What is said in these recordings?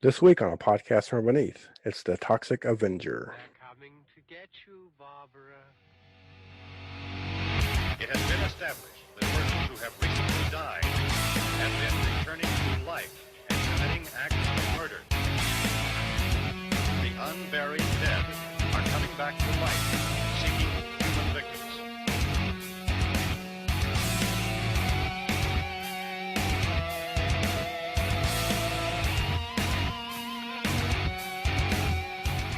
This week on a podcast from beneath, it's the Toxic Avenger. They're coming to get you, Barbara. It has been established that persons who have recently died have been returning to life and committing acts of murder. The unburied dead are coming back to life, seeking human victims.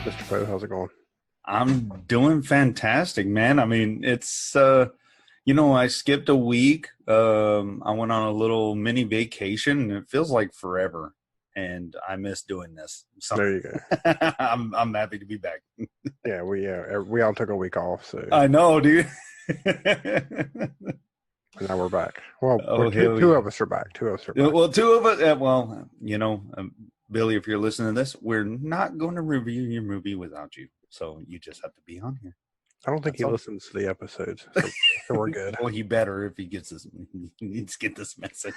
Mr. Poe, how's it going? I'm doing fantastic, man. I mean, it's I skipped a week. I went on a little mini vacation, and it feels like forever. And I miss doing this. So There you go. I'm happy to be back. Yeah, we all took a week off, so I know, dude. now we're back. Well, Oh, two hell yeah. of us are back. Two of us are back. Well, two of us. Billy, if you're listening to this, we're not going to review your movie without you. So you just have to be on here. I don't think That's he all. listens to the episodes, so we're good. Well, he better if he gets this. He needs to get this message.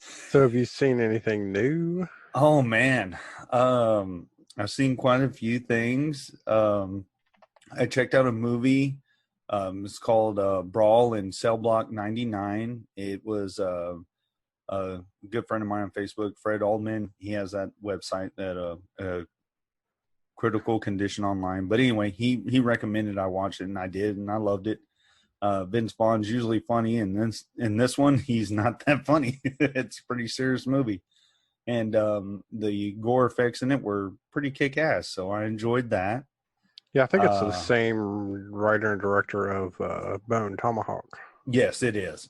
So have you seen anything new? Oh man, I've seen quite a few things. I checked out a movie. It's called Brawl in Cell Block 99. It was a good friend of mine on Facebook, Fred Aldman. He has that website that Critical Condition Online. But anyway, he recommended I watch it, and I did, and I loved it. Vince Vaughn's usually funny, and in this one, he's not that funny. It's a pretty serious movie, and the gore effects in it were pretty kick-ass. So I enjoyed that. Yeah, I think it's the same writer and director of Bone Tomahawk. Yes, it is.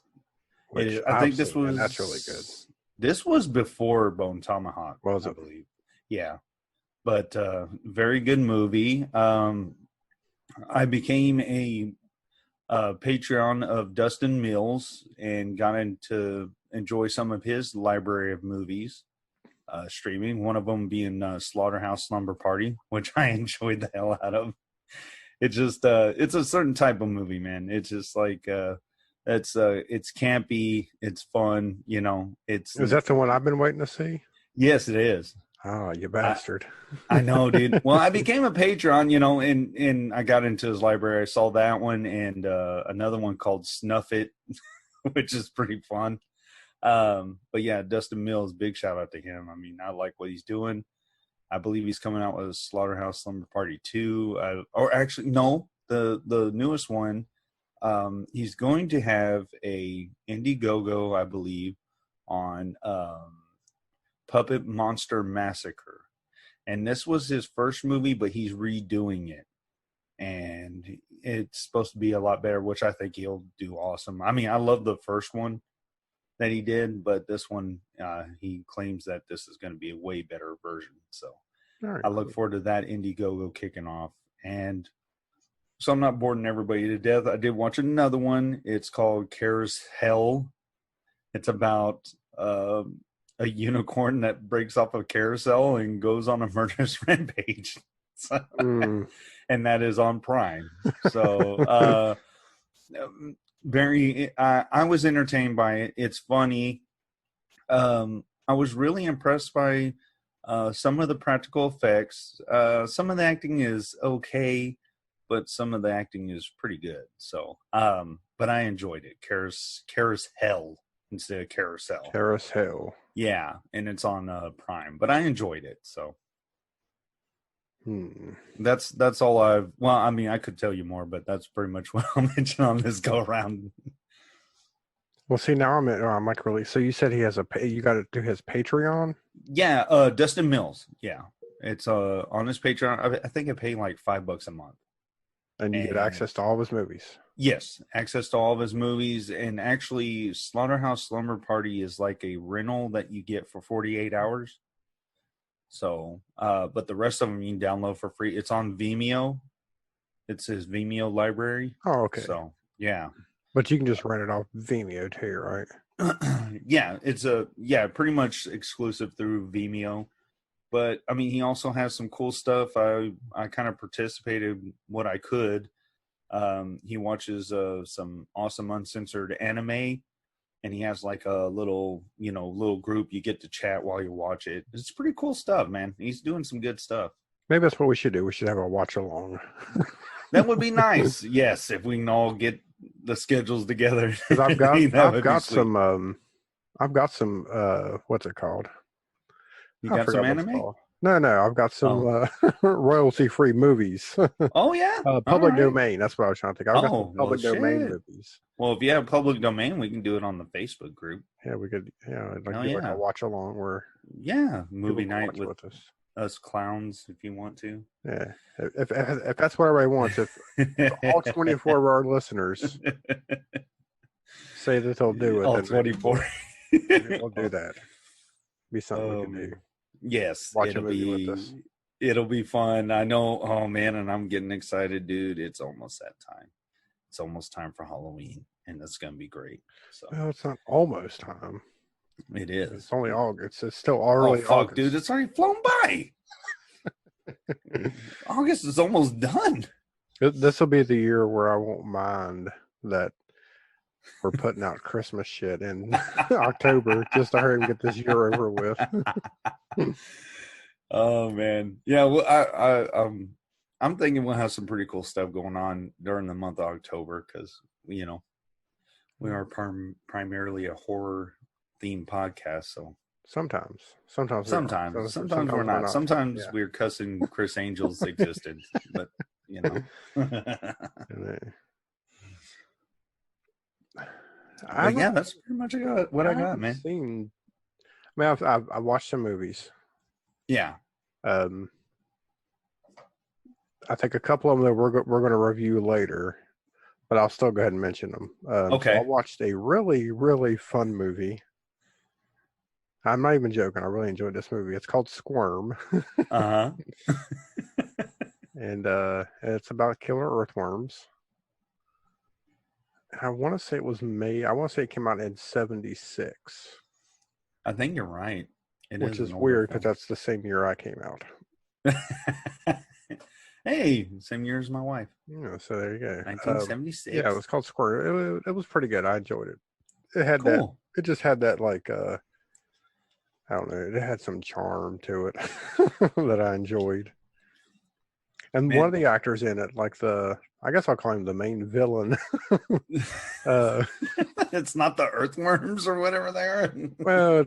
Which I think I've this seen, was and that's really good. This was before Bone Tomahawk, Was I it? believe. Yeah, but very good movie. I became a Patreon of Dustin Mills and got to enjoy some of his library of movies streaming. One of them being Slaughterhouse Slumber Party, which I enjoyed the hell out of. It's just it's a certain type of movie, man. It's just like it's campy, it's fun, Is that the one I've been waiting to see? Yes, it is. Oh, you bastard. I know, dude. Well, I became a patron, and I got into his library. I saw that one and another one called Snuff It, which is pretty fun. But yeah, Dustin Mills, big shout out to him. I mean, I like what he's doing. I believe he's coming out with a Slaughterhouse Slumber Party 2. Or actually, no, the newest one. He's going to have a Indiegogo, I believe, on Puppet Monster Massacre. And this was his first movie, but he's redoing it. And it's supposed to be a lot better, which I think he'll do awesome. I mean, I love the first one that he did, but this one, he claims that this is going to be a way better version. So Very I look cool. forward to that Indiegogo kicking off. And so I'm not boring everybody to death. I did watch another one. It's called Carey's Hell. It's about a unicorn that breaks off a carousel and goes on a murderous rampage. So, and that is on Prime. So I was entertained by it. It's funny. I was really impressed by some of the practical effects. Some of the acting is okay, but some of the acting is pretty good. So, but I enjoyed it. Carey's Hell instead of Carousel. Terrace Hill. Yeah, and it's on Prime, but I enjoyed it. So that's all I've. Well, I mean, I could tell you more, but that's pretty much what I'll mention on this go around. Well, see, now I'm like really. So you said he has you got to do his Patreon? Yeah, Dustin Mills. Yeah, it's on his Patreon. I think I pay like $5 a month. And you get access to all of his movies. Yes, access to all of his movies. And actually, Slaughterhouse Slumber Party is like a rental that you get for 48 hours. So, but the rest of them you can download for free. It's on Vimeo. It's his Vimeo library. Oh, okay. So, yeah. But you can just rent it off Vimeo too, right? Yeah, it's pretty much exclusive through Vimeo. But I mean, he also has some cool stuff. I kind of participated what I could. He watches some awesome uncensored anime and he has like a little, little group you get to chat while you watch it. It's pretty cool stuff, man. He's doing some good stuff. Maybe that's what we should do. We should have a watch along. That would be nice. Yes, if we can all get the schedules together. Because I've That got some what's it called? You I got forgot some what it's anime? called. No, I've got some royalty-free movies. Oh yeah, Public All right. domain. That's what I was trying to think. I've got some public domain shit. movies. Well, if you have public domain, we can do it on the Facebook group. Yeah, we could. Yeah, I'd like Hell to do like yeah. a watch along where Yeah, people movie can night watch with us. clowns, if you want to. Yeah, if that's what everybody wants, if all 24 of our listeners say that they'll do it, All then 24. we'll do that. Be something we can do. Yes, Watch a movie with us. It'll be fun. I know. Oh man, and I'm getting excited, dude. It's almost that time. It's almost time for Halloween, and it's gonna be great. So Well, it's not almost time. it is. It's only August. It's still early. Oh fuck, August. dude! It's already flown by. August is almost done. This will be the year where I won't mind that we're putting out Christmas shit in October just to hurry and get this year over with. Oh man, yeah. Well, I'm thinking we'll have some pretty cool stuff going on during the month of October because we are primarily a horror themed podcast. So Sometimes we're not. Sometimes Yeah. we're cussing Chris Angel's existence, but And, But yeah, that's pretty much what I got, haven't man. Seen, I mean, I've watched some movies. Yeah. I think a couple of them that we're going to review later, but I'll still go ahead and mention them. Okay. So I watched a really, really fun movie. I'm not even joking. I really enjoyed this movie. It's called Squirm, Uh huh. and it's about killer earthworms. And I want to say it was May. I want to say it came out in '76, I think you're right. which is weird because that's the same year I came out. Hey, same year as my wife. So there you go. 1976. Yeah, it was called Squirm. It was pretty good. I enjoyed it. It had that. Cool. It just had that like I don't know. It had some charm to it that I enjoyed. And one of the actors in it, like I guess I'll call him the main villain. It's not the earthworms or whatever they are. Well,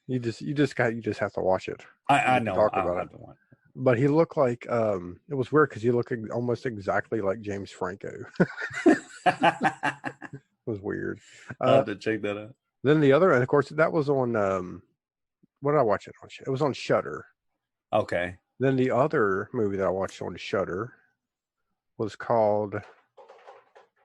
you just have to watch it. I know. Talk I'll about have it. to watch. But he looked like it was weird because he looked almost exactly like James Franco. It was weird. I'll have to check that out. Then the other, and of course, that was on what did I watch it on? It was on Shudder. Okay. Then the other movie that I watched on Shudder was called,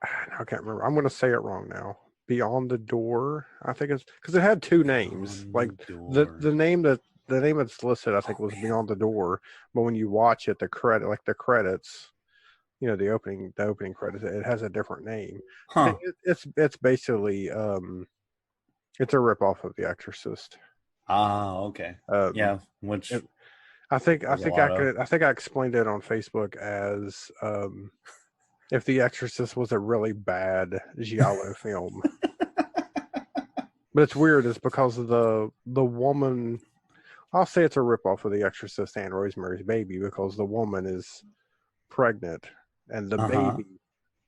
I can't remember. I'm going to say it wrong now. Beyond the Door, I think it's because it had two names. Like the name that's listed, I think was Beyond the Door. But when you watch it, the credits, the opening credits, it has a different name. Huh. It's basically it's a ripoff of The Exorcist. Ah, okay. Yeah. Which I think I explained it on Facebook as if The Exorcist was a really bad giallo film. But it's weird. It's because of the woman. I'll say it's a ripoff of The Exorcist and Rosemary's Baby because the woman is pregnant and the baby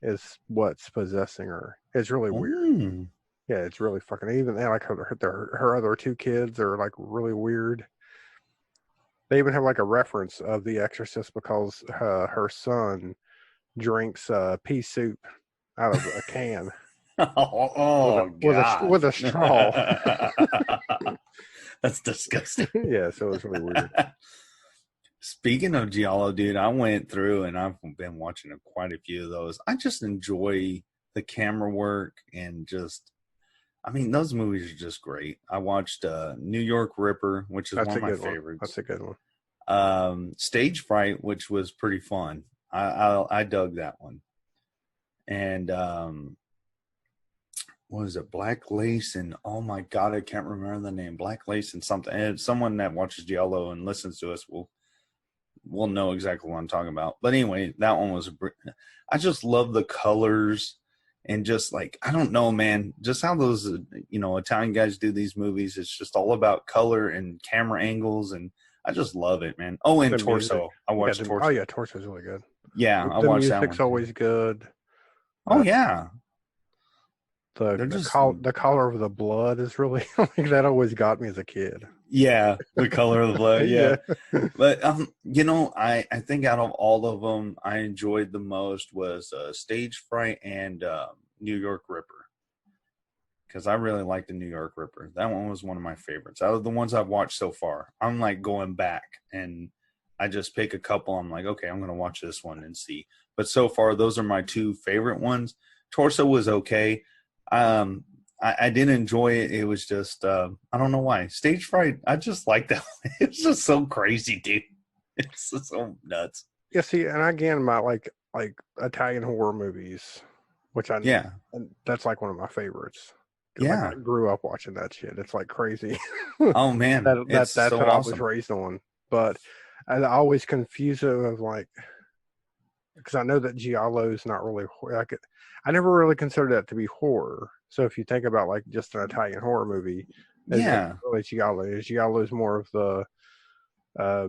is what's possessing her. It's really weird. Yeah, it's really fucking. Even like her other two kids are like really weird. They even have like a reference of The Exorcist because her son drinks pea soup out of a can. With a straw. That's disgusting. Yeah, so it's really weird. Speaking of giallo, dude, I went through and I've been watching quite a few of those. I just enjoy the camera work and those movies are just great. I watched New York Ripper, which is one of my favorites. That's a good one. Stage Fright, which was pretty fun. I dug that one. And what is it? Black Lace and oh my god, I can't remember the name. Black Lace and something. And someone that watches giallo and listens to us will know exactly what I'm talking about. But anyway, that one was. I just love the colors And just like, I don't know, man, just how those, Italian guys do these movies. It's just all about color and camera angles. And I just love it, man. Oh, and The music. Torso. I watched Oh Torso. yeah, Torto's really good. Yeah, I The watched that one. music's always good. Oh, yeah. The color of the blood is really like that always got me as a kid. Yeah, the color of the blood. Yeah. Yeah. But, I think out of all of them, I enjoyed the most was Stage Fright and New York Ripper. Because I really like the New York Ripper. That one was one of my favorites. Out of the ones I've watched so far, I'm like going back and I just pick a couple. I'm like, okay, I'm going to watch this one and see. But so far, those are my two favorite ones. Torso was okay. I did enjoy it. It was just, I don't know why. Stage Fright, I just like that one. It's just so crazy, dude. It's just so nuts. Yeah, see, and again, my like Italian horror movies, which and that's like one of my favorites. Yeah. Like, I grew up watching that shit. It's like crazy. Oh, man. that's so what awesome. I was raised on. But I always confuse it with like, because I know that Giallo is not really I never really considered that to be horror. So if you think about like just an Italian horror movie, it's really Giallo. Giallo is more of the I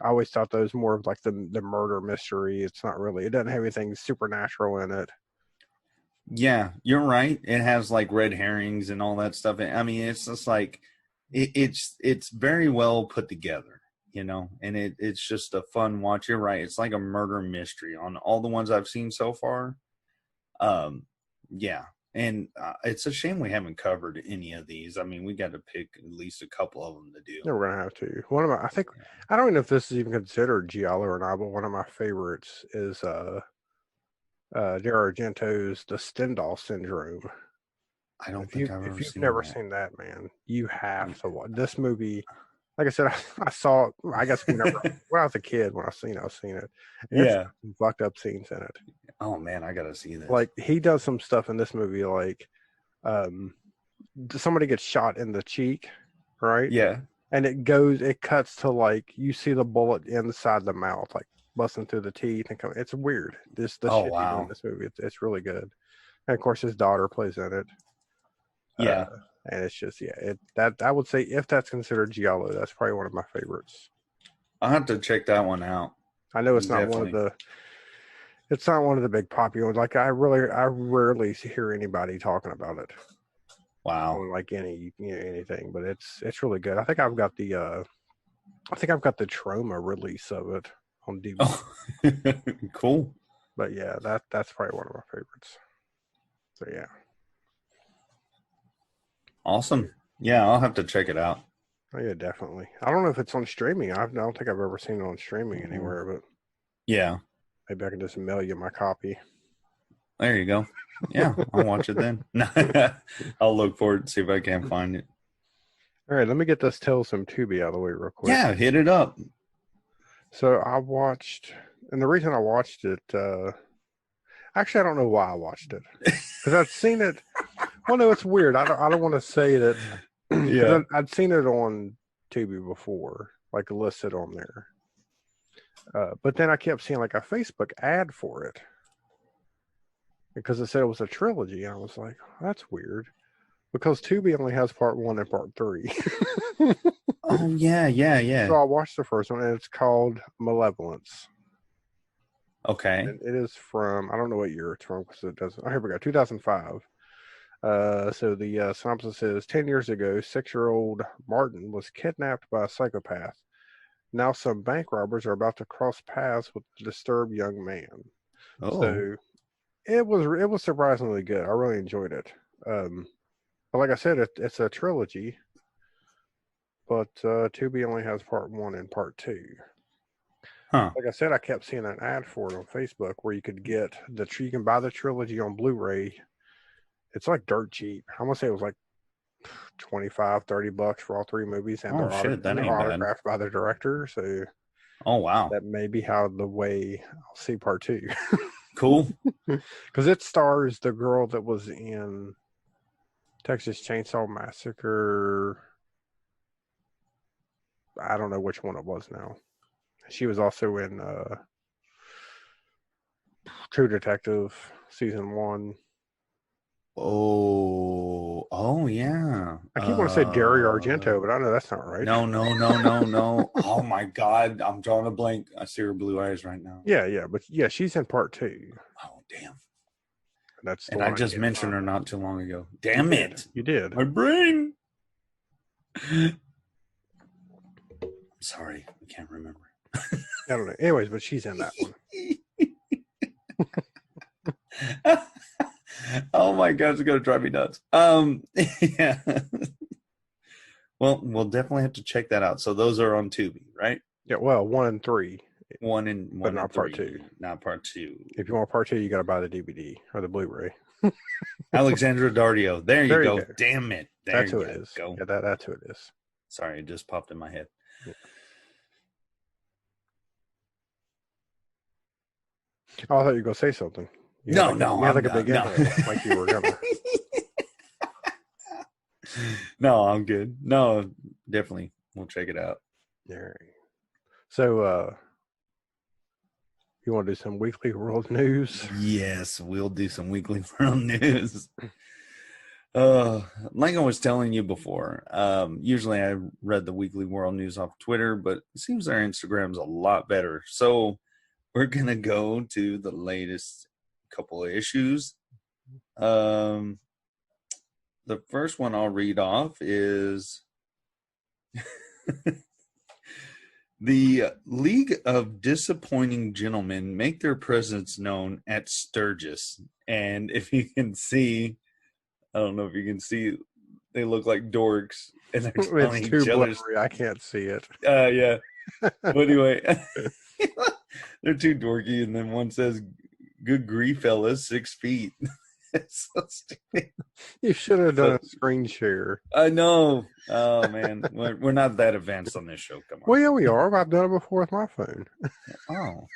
always thought that was more of like the murder mystery. It doesn't have anything supernatural in it. Yeah, you're right. It has like red herrings and all that stuff. I mean, it's just like it's very well put together, and it's just a fun watch. You're right. It's like a murder mystery on all the ones I've seen so far. Yeah, and it's a shame we haven't covered any of these. I mean, we got to pick at least a couple of them to do. Yeah, we're gonna have to. One of my, I don't even know if this is even considered Giallo or not, but one of my favorites is Dario Argento's The Stendhal Syndrome. I don't think I've ever seen If you've never seen that, man, you have to watch this movie. Like I said, I saw it, I guess when I was a kid, when I've seen it. There's some fucked up scenes in it. Oh man, I gotta see this. Like he does some stuff in this movie, like somebody gets shot in the cheek, right? Yeah. And it cuts to like you see the bullet inside the mouth, like busting through the teeth and coming. It's weird. The shit he did in this movie. It's really good. And of course, his daughter plays in it. Yeah. And it's just that I would say if that's considered Giallo, that's probably one of my favorites. I'll have to check that one out. I know it's not one of the big popular ones. Like I rarely hear anybody talking about it. Wow. Like anything, but it's really good. I think I've got the Trauma release of it on DVD. Oh. Cool. But yeah, that's probably one of my favorites. So yeah. Awesome. Yeah, I'll have to check it out. Oh yeah, definitely. I don't know if it's on streaming. I don't think I've ever seen it on streaming anywhere, but yeah, maybe I can just mail you my copy. There you go. Yeah, I'll watch it then. I'll look for it and see if I can find it. All right, let me get this Tales from Tubi out of the way real quick. Yeah, hit it up. So I watched, and the reason I watched it, actually I don't know why I watched it because I'd seen it. Well, no, it's weird. I don't want to say that. Yeah, I'd seen it on Tubi before, like listed on there. But then I kept seeing like a Facebook ad for it because it said it was a trilogy. And I was like, oh, that's weird because Tubi only has part 1 and part 3. Oh, yeah. So I watched the first one and it's called Malevolence. Okay. And it is from, I don't know what year it's from because it doesn't. Oh, here we go, 2005. So the synopsis is 10 years ago, 6-year-old Martin was kidnapped by a psychopath. Now some bank robbers are about to cross paths with the disturbed young man. Oh. So it was surprisingly good. I really enjoyed it. But like I said, it's a trilogy. But Tubi only has part 1 and part 2. Huh. Like I said, I kept seeing an ad for it on Facebook where you could get you can buy the trilogy on Blu-ray. It's like dirt cheap. I'm gonna say it was like $25-$30 for all 3 movies, and they're autographed by the director. So, oh wow, that may be how the way I'll see part 2. Cool, because it stars the girl that was in Texas Chainsaw Massacre. I don't know which one it was now. She was also in True Detective season 1. Oh, yeah. I keep wanting to say Dario Argento, but I know that's not right. No. Oh my God, I'm drawing a blank. I see her blue eyes right now. Yeah, but yeah, she's in part 2. Oh, damn. That's the And one I just can't mentioned her find. not too long ago. Damn it. You did. My brain. I'm sorry. I can't remember. I don't know. Anyways, but she's in that one. Oh my God, it's gonna drive me nuts. Yeah. Well, we'll definitely have to check that out. So those are on Tubi, right? Yeah, well, 1 and 3. One and not part 2. Not part 2. If you want part 2, you got to buy the DVD or the Blu-ray. Alexandra Dario. There you go. go. Damn it. That's who it is. Go. Yeah, that's who it is. Sorry, it just popped in my head. Yeah. Oh, I thought you were going to say something. You had like a big inhale, like you were gonna. No, I'm good. No, definitely. We'll check it out. All right. So, you want to do some weekly world news? Yes, we'll do some weekly world news. Like I was telling you before, usually I read the weekly world news off Twitter, but it seems our Instagram's a lot better. So we're going to go to the latest couple of issues. The first one I'll read off is the League of Disappointing Gentlemen make their presence known at Sturgis. And if you can see, I don't know if you can see, they look like dorks. And they're telling it's too each other. blurry. I can't see it. Yeah. But anyway, they're too dorky. And then one says, "Good grief, fellas, 6 feet." It's so stupid. You should have done a screen share. I know. Oh, man. We're not that advanced on this show. Come on. Well, yeah, we are. I've done it before with my phone. Oh.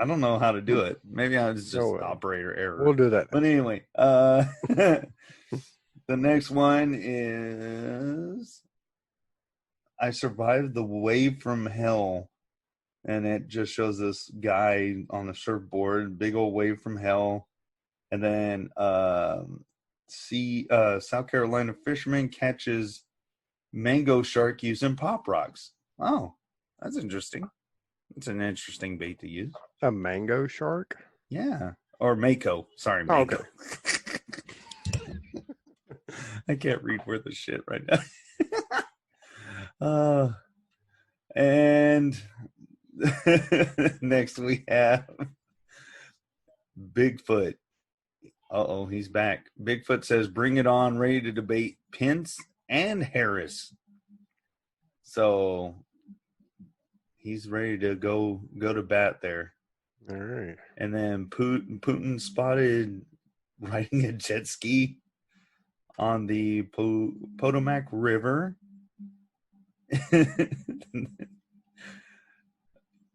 I don't know how to do it. Maybe it's just operator error. We'll do that. But anyway, the next one is I Survived the Wave from Hell. And it just shows this guy on the surfboard, big old wave from hell. And then South Carolina fisherman catches mango shark using pop rocks. Oh, that's interesting. It's an interesting bait to use. A mango shark? Yeah. Or mako. Sorry, mako. Okay. I can't read worth of shit right now. And next we have Bigfoot. Uh-oh, he's back. Bigfoot says, "Bring it on," ready to debate Pence and Harris. So he's ready to go to bat there. All right. And then Putin spotted riding a jet ski on the Potomac River,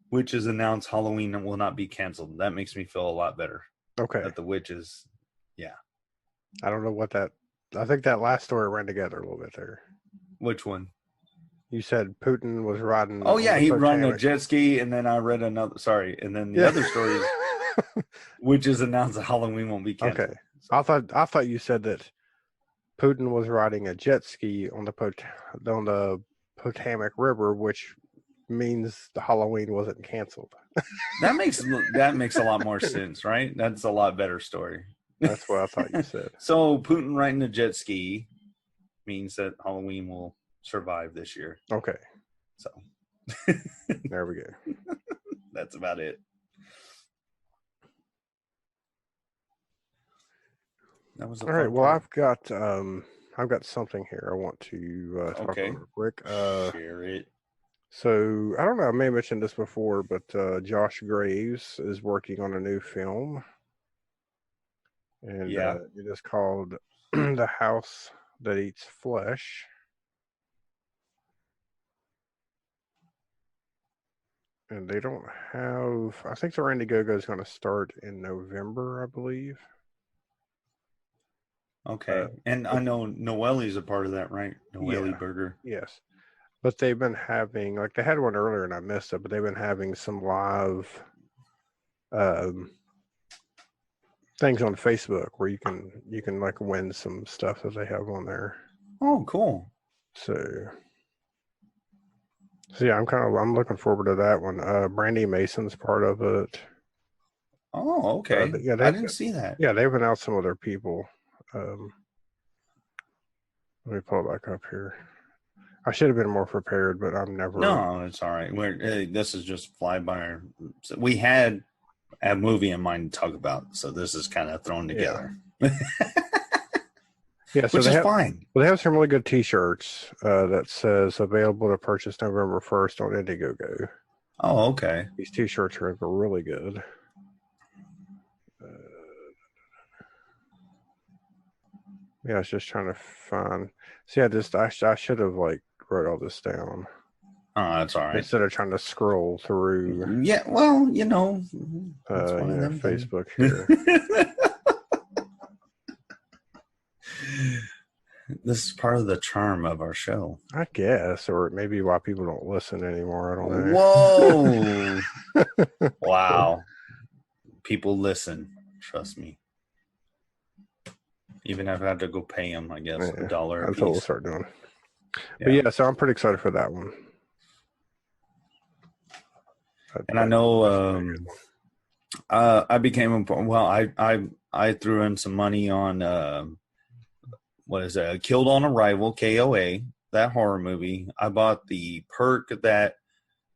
which is announced Halloween will not be canceled. That makes me feel a lot better. Okay. That the witches, yeah. I don't know what that. I think that last story ran together a little bit there. Which one? You said Putin was riding. Oh yeah, he riding a jet ski, and then I read another. Sorry, and then the other story is, which is announced that Halloween won't be canceled. Okay, I thought you said that Putin was riding a jet ski on the Potomac River, which means the Halloween wasn't canceled. That makes a lot more sense, right? That's a lot better story. That's what I thought you said. So Putin riding a jet ski means that Halloween will survive this year. Okay. So there we go. That's about it. That was all right. Well, I've got something here I want to talk about real quick. Share it. So I don't know. I may have mentioned this before, but Josh Graves is working on a new film, and it is called "The House That Eats Flesh." And they don't have. I think the Indiegogo is going to start in November, I believe. Okay, and I know Noelle's a part of that, right? Noelle Burger. Yes. But they've been having, like, they had one earlier and I missed it, but they've been having some live things on Facebook where you can like win some stuff that they have on there. Oh, cool. So yeah, I'm looking forward to that one. Brandy Mason's part of it. Oh, okay. Yeah, I didn't see that. Yeah, they've announced some other people. Let me pull it back up here. I should have been more prepared, but I'm never. No, it's all right. This is just fly by our. We had a movie in mind to talk about, so this is kind of thrown together. Yeah, so which is fine. Well, they have some really good T-shirts that says available to purchase November 1st on Indiegogo. Oh, okay. These T-shirts are really good. Yeah, I was just trying to find. See, I should have like wrote all this down. Oh, that's all right. Instead of trying to scroll through. Yeah, well, that's one of them Facebook here. This is part of the charm of our show, I guess, or maybe why people don't listen anymore. I don't know. Whoa! Wow, people listen. Trust me. Even if I had to go pay them, I guess $1 a that's piece. what we'll start doing. Yeah. But so I'm pretty excited for that one. And I know I became I threw in some money on what is it? Killed on Arrival, KOA, that horror movie. I bought the perk that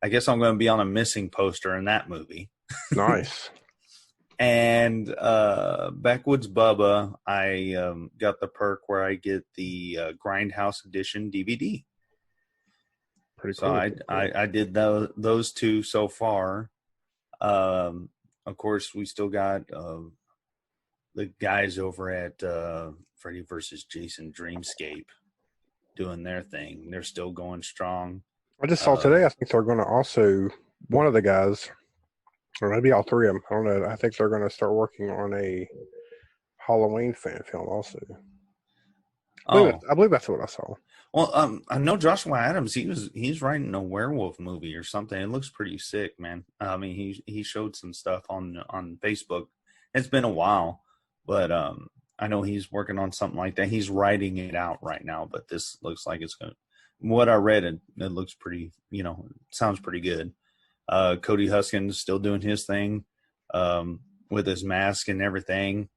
I guess I'm going to be on a missing poster in that movie. Nice. And Backwoods Bubba, I got the perk where I get the Grindhouse Edition DVD. Pretty cool. So I did those two so far. Of course, we still got the guys over at Freddy vs. Jason Dreamscape doing their thing. They're still going strong. I just saw today, I think they're going to also, one of the guys, or maybe all three of them, I don't know, I think they're going to start working on a Halloween fan film also. I believe that's what I saw. Well, I know Joshua Adams, he's writing a werewolf movie or something. It looks pretty sick, man. I mean, he showed some stuff on Facebook. It's been a while, but I know he's working on something like that. He's writing it out right now, but this looks like it's going to, what I read, it looks pretty, sounds pretty good. Cody Huskins still doing his thing with his mask and everything.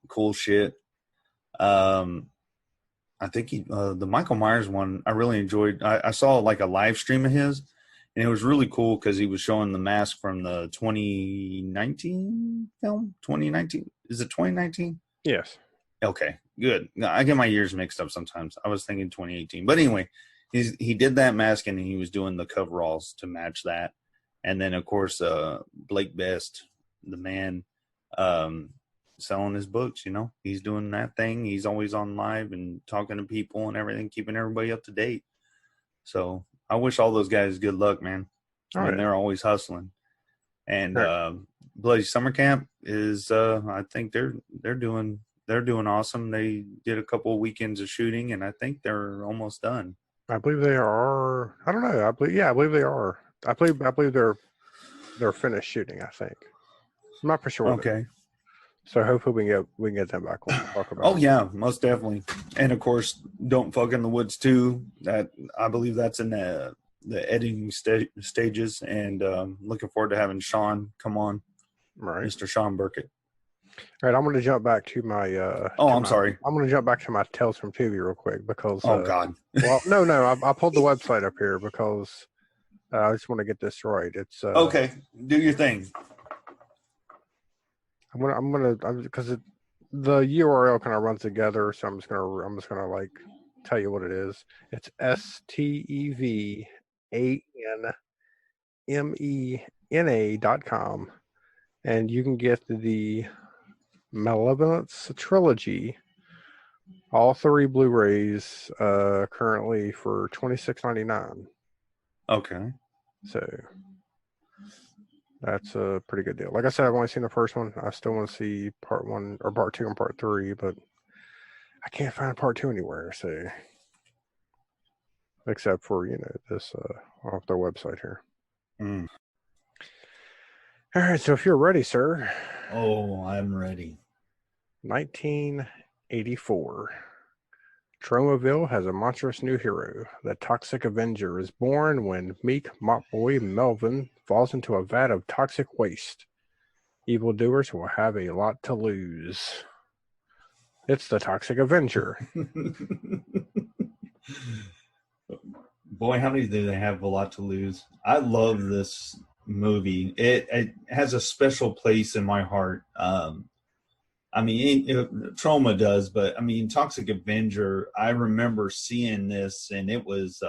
Cool shit. I think the Michael Myers one, I really enjoyed. I saw like a live stream of his, and it was really cool because he was showing the mask from the 2019 film. 2019? Is it 2019? Yes. Okay, good. I get my years mixed up sometimes. I was thinking 2018. But anyway, he did that mask, and he was doing the coveralls to match that. And then, of course, Blake Best, the man, selling his books, he's doing that thing. He's always on live and talking to people and everything, keeping everybody up to date. So I wish all those guys good luck, man. They're always hustling. And Bloody Summer Camp is I think they're doing awesome. They did a couple of weekends of shooting, and I think they're almost done. I believe they are. I don't know. I believe they are. I believe they're finished shooting, I think. I'm not for sure. Okay. So hopefully we can get them back on and talk about. Oh yeah, most definitely. And of course, Don't Fuck in the Woods 2. That I believe that's in the editing stages, and looking forward to having Sean come on. Right, Mr. Sean Burkett. All right, I'm going to jump back to my. Sorry. I'm going to jump back to my Tales from Tubi real quick because. Oh God. Well, no, I pulled the website up here because I just want to get this right. It's okay. Do your thing. I'm gonna because the URL kind of runs together, so I'm just gonna like tell you what it is. It's stevenmena.com, and you can get the Malevolence trilogy, all 3 Blu-rays, currently for $26.99. Okay. So that's a pretty good deal. Like I said, I've only seen the first one. I still want to see part 1 or part 2 and part 3, but I can't find part 2 anywhere. So, except for this off their website here. All right, so if you're ready, sir. Oh, I'm ready. 1984. Tromaville has a monstrous new hero. The Toxic Avenger is born when meek mop boy Melvin falls into a vat of toxic waste. Evildoers will have a lot to lose. It's the Toxic Avenger. Boy, how many do they have a lot to lose? I love this movie. It has a special place in my heart. I mean, Trauma does, but I mean, Toxic Avenger. I remember seeing this, and it was,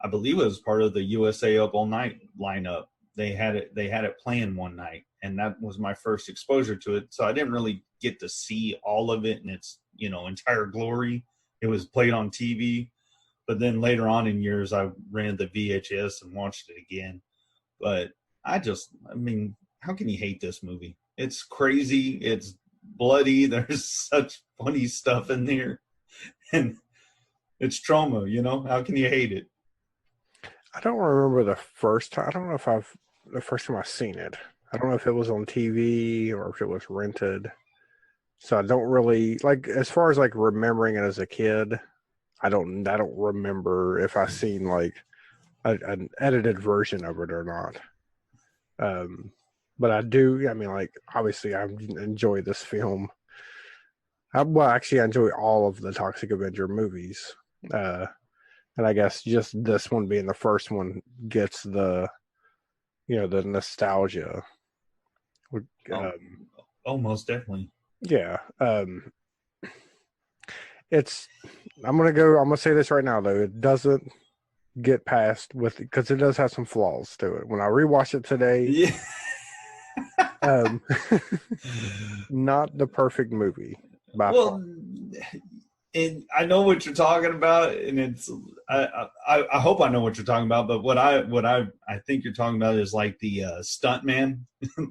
I believe, it was part of the USA Up All Night lineup. They had it playing one night, and that was my first exposure to it. So I didn't really get to see all of it in its entire glory. It was played on TV, but then later on in years, I ran the VHS and watched it again. But I mean, how can you hate this movie? It's crazy. It's bloody. There's such funny stuff in there. And it's Trauma, How can you hate it? I don't remember the first time. I don't know if the first time I've seen it. I don't know if it was on TV or if it was rented. So I don't really, like, as far as like remembering it as a kid, I don't remember if I seen like an edited version of it or not. But I do. I mean, like, obviously, I enjoy this film. I enjoy all of the Toxic Avenger movies. And I guess just this one being the first one gets the nostalgia. Most definitely. Yeah. I'm gonna say this right now though. It doesn't get past because it does have some flaws to it. When I rewatched it today, Yeah. Not the perfect movie by far. And I know what you're talking about, and it's I hope I know what you're talking about. But what I think you're talking about is like the stunt man.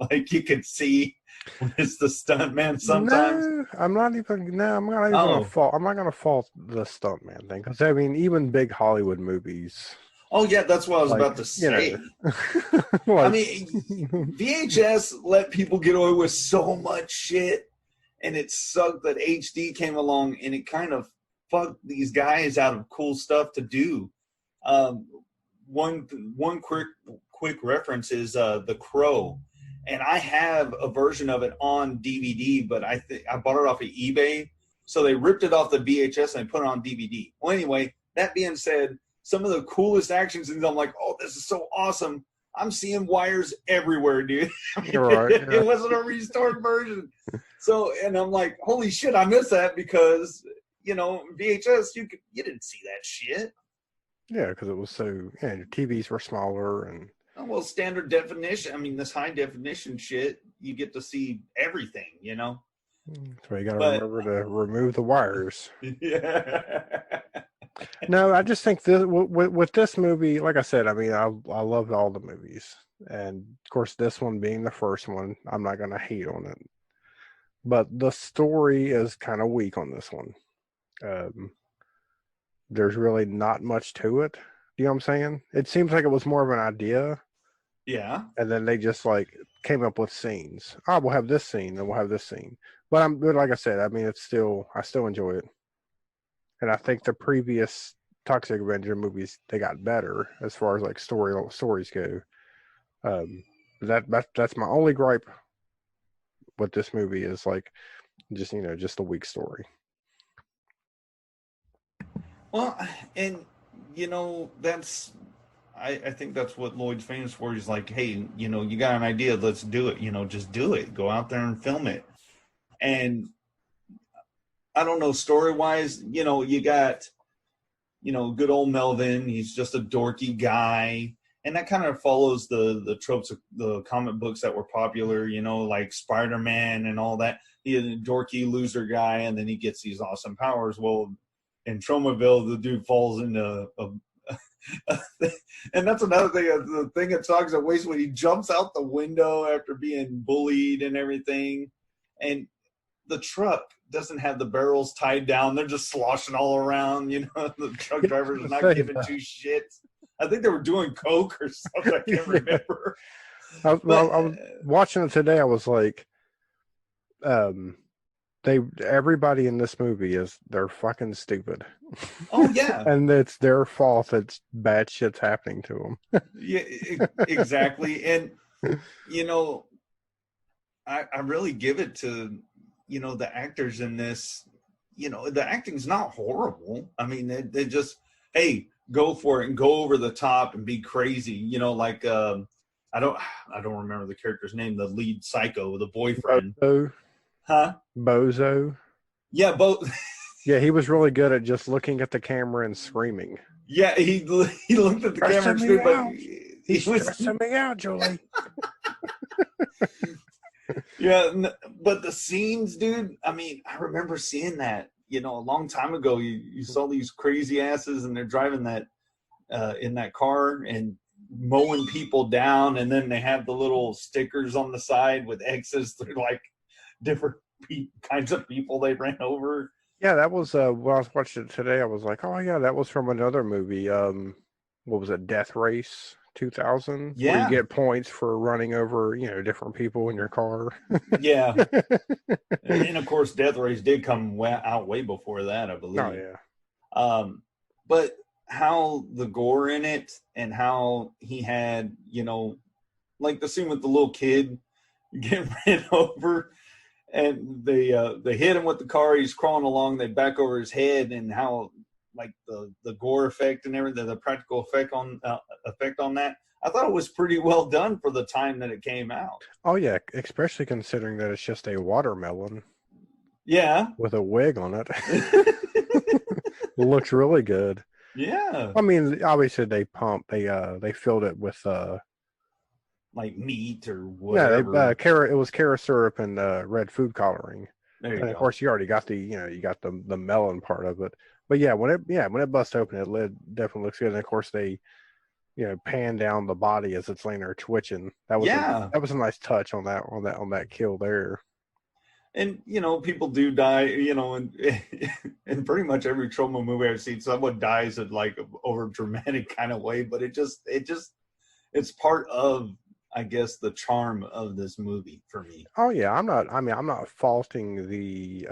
Like you could see when it's the stunt man sometimes. No, I'm not even gonna fault. I'm not gonna fault the stunt man thing because I mean, even big Hollywood movies. Oh yeah, that's what I was about to say. I mean, VHS let people get away with so much shit, and it sucked that HD came along and it kind of fucked these guys out of cool stuff to do. One quick reference is The Crow, and I have a version of it on DVD, but I bought it off of eBay, so they ripped it off the VHS and they put it on DVD. Well, anyway, that being said, some of the coolest action scenes, I'm like, oh, this is so awesome. I'm seeing wires everywhere, dude. I mean, right, yeah. It wasn't a restored version. So, and I'm like, holy shit, I missed that because, VHS, you didn't see that shit. Yeah, because it was so, your TVs were smaller and. Oh, well, standard definition. I mean, this high definition shit, you get to see everything, So you got to remember to remove the wires. Yeah. No, I just think this with this movie, like I said, I mean, I loved all the movies, and of course, this one being the first one, I'm not gonna hate on it, but the story is kind of weak on this one. There's really not much to it. Do you know what I'm saying? It seems like it was more of an idea, Yeah. and then they just like came up with scenes. Oh, we'll have this scene, and we'll have this scene. But like I said, I mean, I still enjoy it. And I think the previous Toxic Avenger movies, they got better as far as like stories go. That's my only gripe with this movie is like just a weak story. Well, and that's I think that's what Lloyd's famous for. He's like, hey, you got an idea, let's do it. Just do it. Go out there and film it. And I don't know, story-wise, you got, good old Melvin. He's just a dorky guy. And that kind of follows the tropes of the comic books that were popular, like Spider-Man and all that. He's a dorky loser guy, and then he gets these awesome powers. Well, in Tromaville, the dude falls into and that's another thing. The thing that sucks at waste when he jumps out the window after being bullied and everything. And the truck doesn't have the barrels tied down. They're just sloshing all around. The truck drivers are not giving two shits. I think they were doing coke or something. I can't remember. I was watching it today. I was like, um, everybody in this movie they're fucking stupid. Oh yeah, And it's their fault that bad shit's happening to yeah, exactly. And you know, I really give it to, you know, the actors in this. You know, the acting's not horrible. I mean, they just, hey, go for it and go over the top and be crazy. You know, like I don't remember the character's name. The lead psycho, the boyfriend, them. huh? Bozo. Yeah, both. Yeah, he was really good at just looking at the camera and screaming. Yeah, he looked at the camera and screamed, but He's stressing me out, Julie. Yeah, but the scenes, dude, I mean, I remember seeing that, you know, a long time ago. You saw these crazy asses and they're driving that in that car and mowing people down, and then they have the little stickers on the side with X's through like different kinds of people they ran over. Yeah, that was when I was watching it today. I was like, oh yeah, that was from another movie. What was it? Death Race 2000, where you Yeah. get points for running over, you know, different people in your car. Yeah. And of course, Death Race did come out way before that, I believe. Oh yeah. But how the gore in it and how he had, you know, like the scene with the little kid getting ran over, and they hit him with the car. He's crawling along. They back over his head, and how like the gore effect and everything, the practical effect on that. I thought it was pretty well done for the time that it came out. Oh yeah, especially considering that it's just a watermelon. Yeah. With a wig on it. It looks really good. Yeah. I mean, obviously they filled it with like meat or whatever. Yeah, it was carrot syrup and red food coloring. There you and go. Of course, you already got the melon part of it. But yeah, when it busts open, it definitely looks good. And of course, they pan down the body as it's laying there twitching. That was a nice touch on that kill there. And people do die, in pretty much every trauma movie I've seen, someone dies in like over dramatic kind of way, but it's part of, I guess, the charm of this movie for me. Oh yeah, I'm not faulting the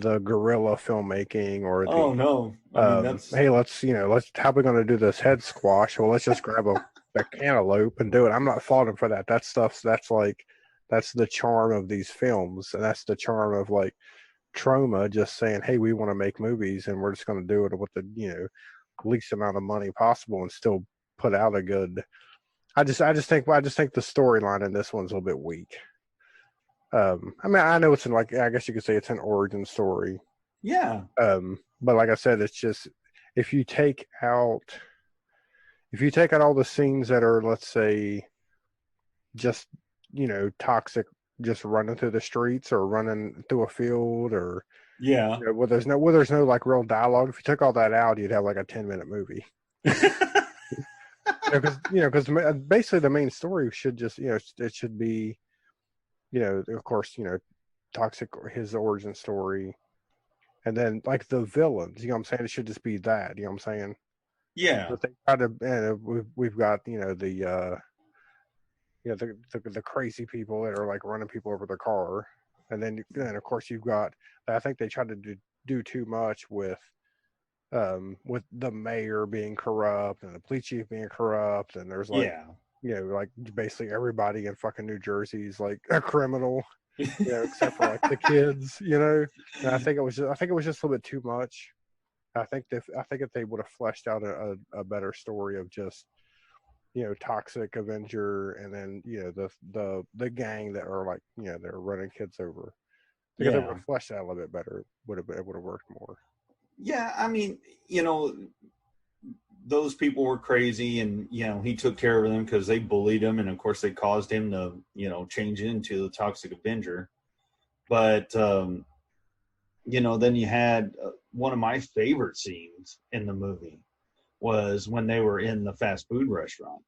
guerrilla filmmaking or the no. I mean, that's hey, how are we gonna do this head squash? Well, let's just grab a cantaloupe and do it. I'm not faulting for that. That's the charm of these films, and that's the charm of like Trauma just saying, hey, we want to make movies and we're just going to do it with the least amount of money possible and still put out a good. I just think the storyline in this one's a little bit weak. I mean, I know it's I guess you could say it's an origin story. Yeah. But like I said, it's just if you take out all the scenes that are, let's say, just toxic, just running through the streets or running through a field, or where there's no like real dialogue. If you took all that out, you'd have like a 10-minute movie. Because basically the main story should just it should be of course Toxic, his origin story, and then like the villains, what I'm saying, it should just be that, what I'm saying. Yeah. But they try to, we've got the crazy people that are like running people over their car, and then of course you've got, I think they tried to do too much with the mayor being corrupt and the police chief being corrupt, and there's like like basically everybody in fucking New Jersey is like a criminal, except for like the kids, and I think it was just a little bit too much. I think if they would have fleshed out a better story of just Toxic Avenger, and then the gang that are like they're running kids over. Because they would have fleshed out a little bit better. It would have worked more. Yeah, I mean, those people were crazy, and he took care of them because they bullied him, and of course they caused him to change into the Toxic Avenger. But then you had one of my favorite scenes in the movie was when they were in the fast food restaurant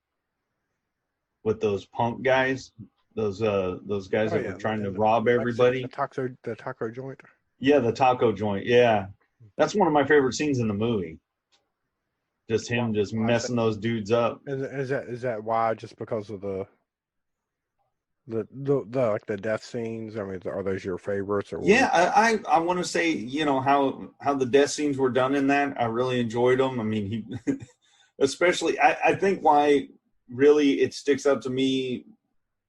with those punk guys, those guys that were trying to rob everybody. The taco joint. Yeah, the taco joint. Yeah, that's one of my favorite scenes in the movie. Just him just messing those dudes up. Is that why? Just because of the like the death scenes? I mean, are those your favorites? Or Yeah, I want to say, you know, how the death scenes were done in that. I really enjoyed them. I mean, he especially I think why really it sticks out to me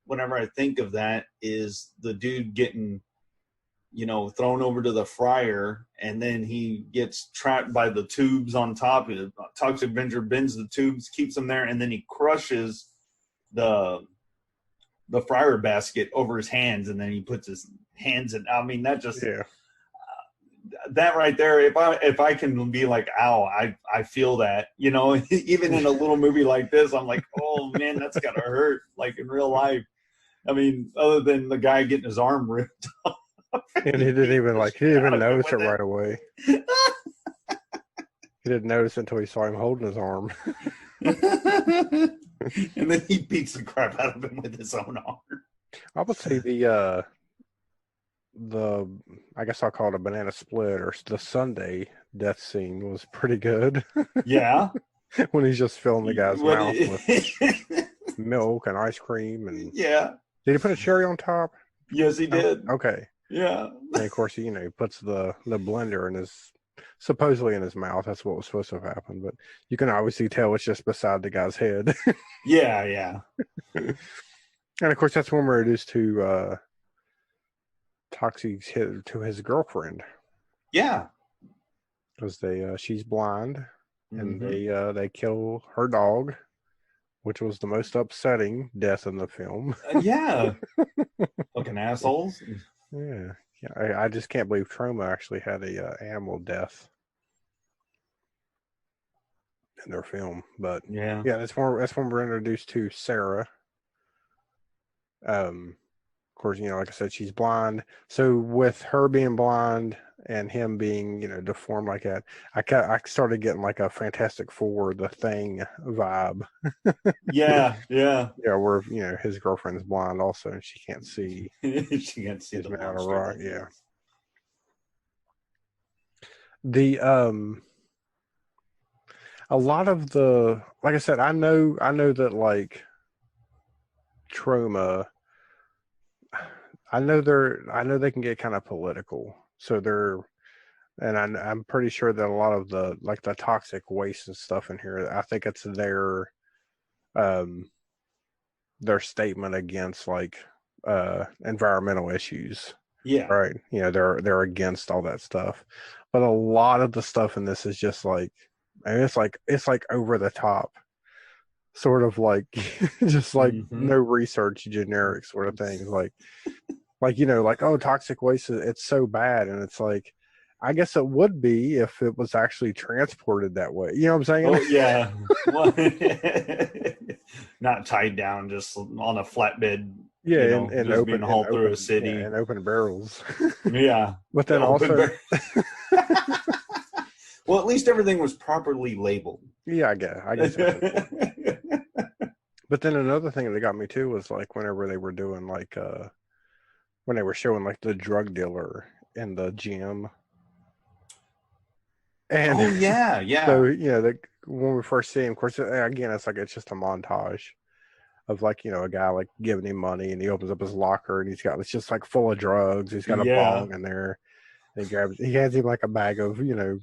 whenever I think of that is the dude getting, you know, thrown over to the fryer, and then he gets trapped by the tubes on top. Toxic Avenger bends the tubes, keeps them there, and then he crushes the fryer basket over his hands, and then he puts his hands in. I mean, that just that right there. If I can be like, ow, I feel that, you know, even in a little movie like this, I'm like, oh man, that's gotta hurt. Like in real life. I mean, other than the guy getting his arm ripped off. And he didn't even notice it right away. He didn't notice until he saw him holding his arm. And then he beats the crap out of him with his own arm. I would say the I guess I'll call it a banana split, or the Sunday death scene was pretty good. Yeah. When he's just filling the guy's mouth with milk and ice cream, and yeah. Did he put a cherry on top? Yes, he did. Okay. Yeah. And of course, you know, he puts the blender in supposedly in his mouth. That's what was supposed to have happened, but you can obviously tell it's just beside the guy's head. Yeah. And of course, that's when we're introduced to Toxic's to his girlfriend. Yeah. Because she's blind, and they kill her dog, which was the most upsetting death in the film. Yeah. Fucking assholes. Yeah. I just can't believe Trauma actually had a animal death in their film. But yeah, that's when we're introduced to Sarah. Of course, you know, like I said, she's blind. So with her being blind and him being, you know, deformed like that, I started getting like a Fantastic Four, The Thing vibe. yeah. Where, you know, his girlfriend's blind also, and she can't see. She can't see the monster. Right. Yeah. The a lot of the, like I said, I know that like Trauma, I know they can get kind of political. So and I'm pretty sure that a lot of the like the toxic waste and stuff in here, I think it's their statement against like environmental issues. Yeah. Right. You know, they're against all that stuff. But a lot of the stuff in this is just like, I mean, it's like over the top. Sort of like just like no research, generic sort of things. Like you know, like, oh, toxic waste, it's so bad, and it's like, I guess it would be if it was actually transported that way. You know what I'm saying? Oh, yeah. Not tied down, just on a flatbed. Yeah, you know, and just open, being hauled through a city. Yeah, and open barrels. Yeah. But then also... Well, at least everything was properly labeled. Yeah, I guess. But then another thing that got me too was like whenever they were doing like when they were showing like the drug dealer in the gym. And oh yeah. So you know, when we first see him, of course, again, it's just a montage of like, you know, a guy like giving him money, and he opens up his locker and it's just like full of drugs. He's got a bong in there. And he hands him like a bag of, you know,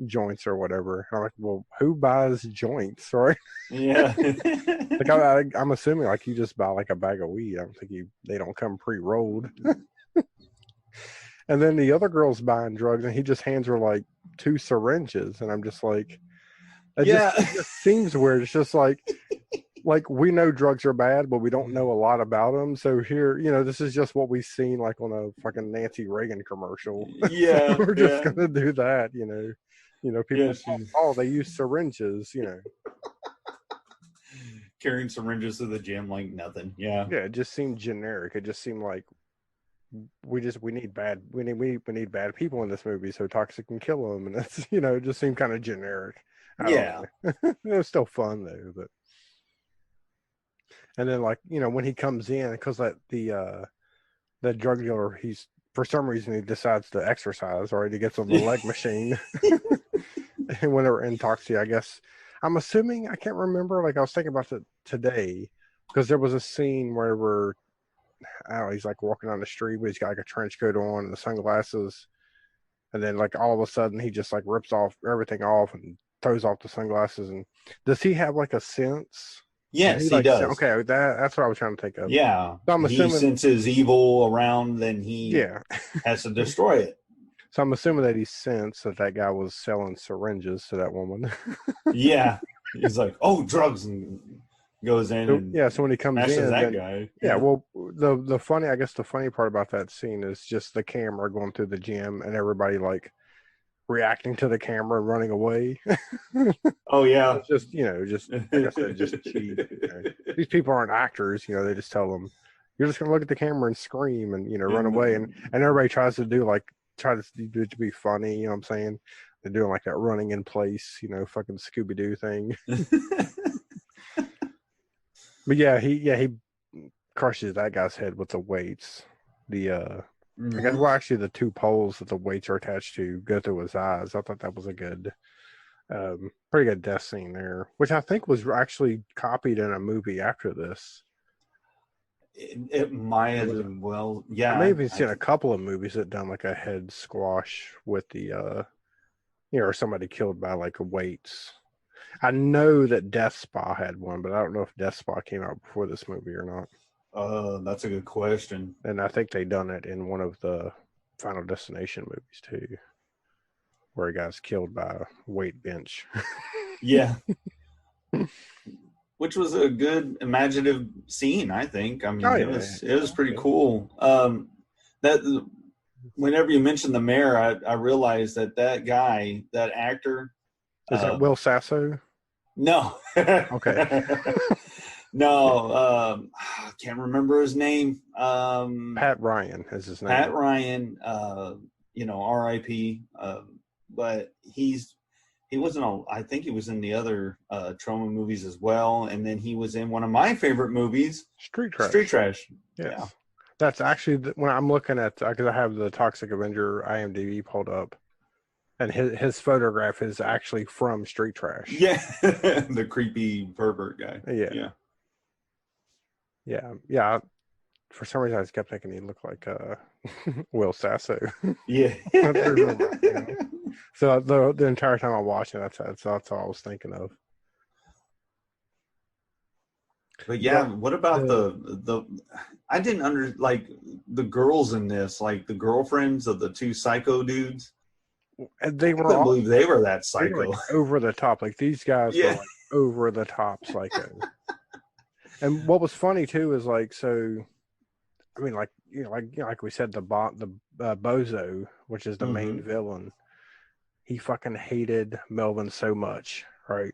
joints or whatever. And I'm like, well, who buys joints, right? Yeah. Like I'm assuming like you just buy like a bag of weed. I don't think they don't come pre-rolled. And then the other girl's buying drugs, and he just hands her like 2 syringes, and I'm just like, it just seems weird. It's just like we know drugs are bad, but we don't know a lot about them. So here, you know, this is just what we've seen like on a fucking Nancy Reagan commercial. Yeah. We're just gonna do that, you know. You know, people they use syringes, you know. Carrying syringes to the gym like nothing. Yeah. Yeah, it just seemed generic. It just seemed like we need bad people in this movie so Toxic can kill them, and that's, you know, it just seemed kind of generic. It was still fun though, but and then like, you know, when he comes in, because the drug dealer, he's for some reason he decides to exercise, or he gets on the leg machine. And when they're in Toxic, I guess I'm assuming, I can't remember. Like I was thinking about it today because there was a scene where I don't know, he's like walking on the street, but he's got like a trench coat on and the sunglasses, and then like all of a sudden he just like rips off everything off and throws off the sunglasses. And does he have like a sense? Yes, He he like does. okay, that's what I was trying to think of. Yeah, So I'm he assuming, senses evil around, then he yeah. has to destroy it. So I'm assuming that he sensed that guy was selling syringes to that woman. Yeah, he's like, "Oh, drugs," and goes in So, and yeah, so when he comes smashes in, that then, guy. yeah, well, the funny, I guess the funny part about that scene is just the camera going through the gym and everybody like reacting to the camera and running away. Oh yeah. It's just, just like I said, just cheap. These people aren't actors, they just tell them you're just gonna look at the camera and scream and run away, and everybody tries to try to do it to be funny. You know what I'm saying? They're doing like that running in place, fucking Scooby Doo thing. But yeah, he crushes that guy's head with the weights. I guess actually the two poles that the weights are attached to go through his eyes. I thought that was a good, pretty good death scene there, which I think was actually copied in a movie after this. It might as well, yeah. I may have even seen a couple of movies that done like a head squash with the, or somebody killed by like weights. I know that Death Spa had one, but I don't know if Death Spa came out before this movie or not. That's a good question. And I think they done it in one of the Final Destination movies too, where a guy's killed by a weight bench. Yeah. Which was a good imaginative scene, I think. I mean, it was pretty cool. That whenever you mentioned the mayor, I realized that guy, that actor, is that Will Sasso? No. Okay. No, I can't remember his name. Pat Ryan is his name. Pat Ryan, R.I.P. But he wasn't. I think he was in the other Troma movies as well, and then he was in one of my favorite movies, Street Trash. Yes. Yeah, that's actually when I'm looking at, because I have the Toxic Avenger IMDb pulled up, and his photograph is actually from Street Trash. Yeah, the creepy pervert guy. Yeah. For some reason, I just kept thinking he looked like Will Sasso. Yeah. So the entire time I watched it, that's all I was thinking of. But yeah, what about the? I didn't like the girls in this, like the girlfriends of the two psycho dudes. And they were couldn't believe they were that psycho. They were like over the top. Like these guys were like over the top psycho. And what was funny too is like, so, I mean, like like we said, the Bozo, which is the main villain, he fucking hated Melvin so much, right?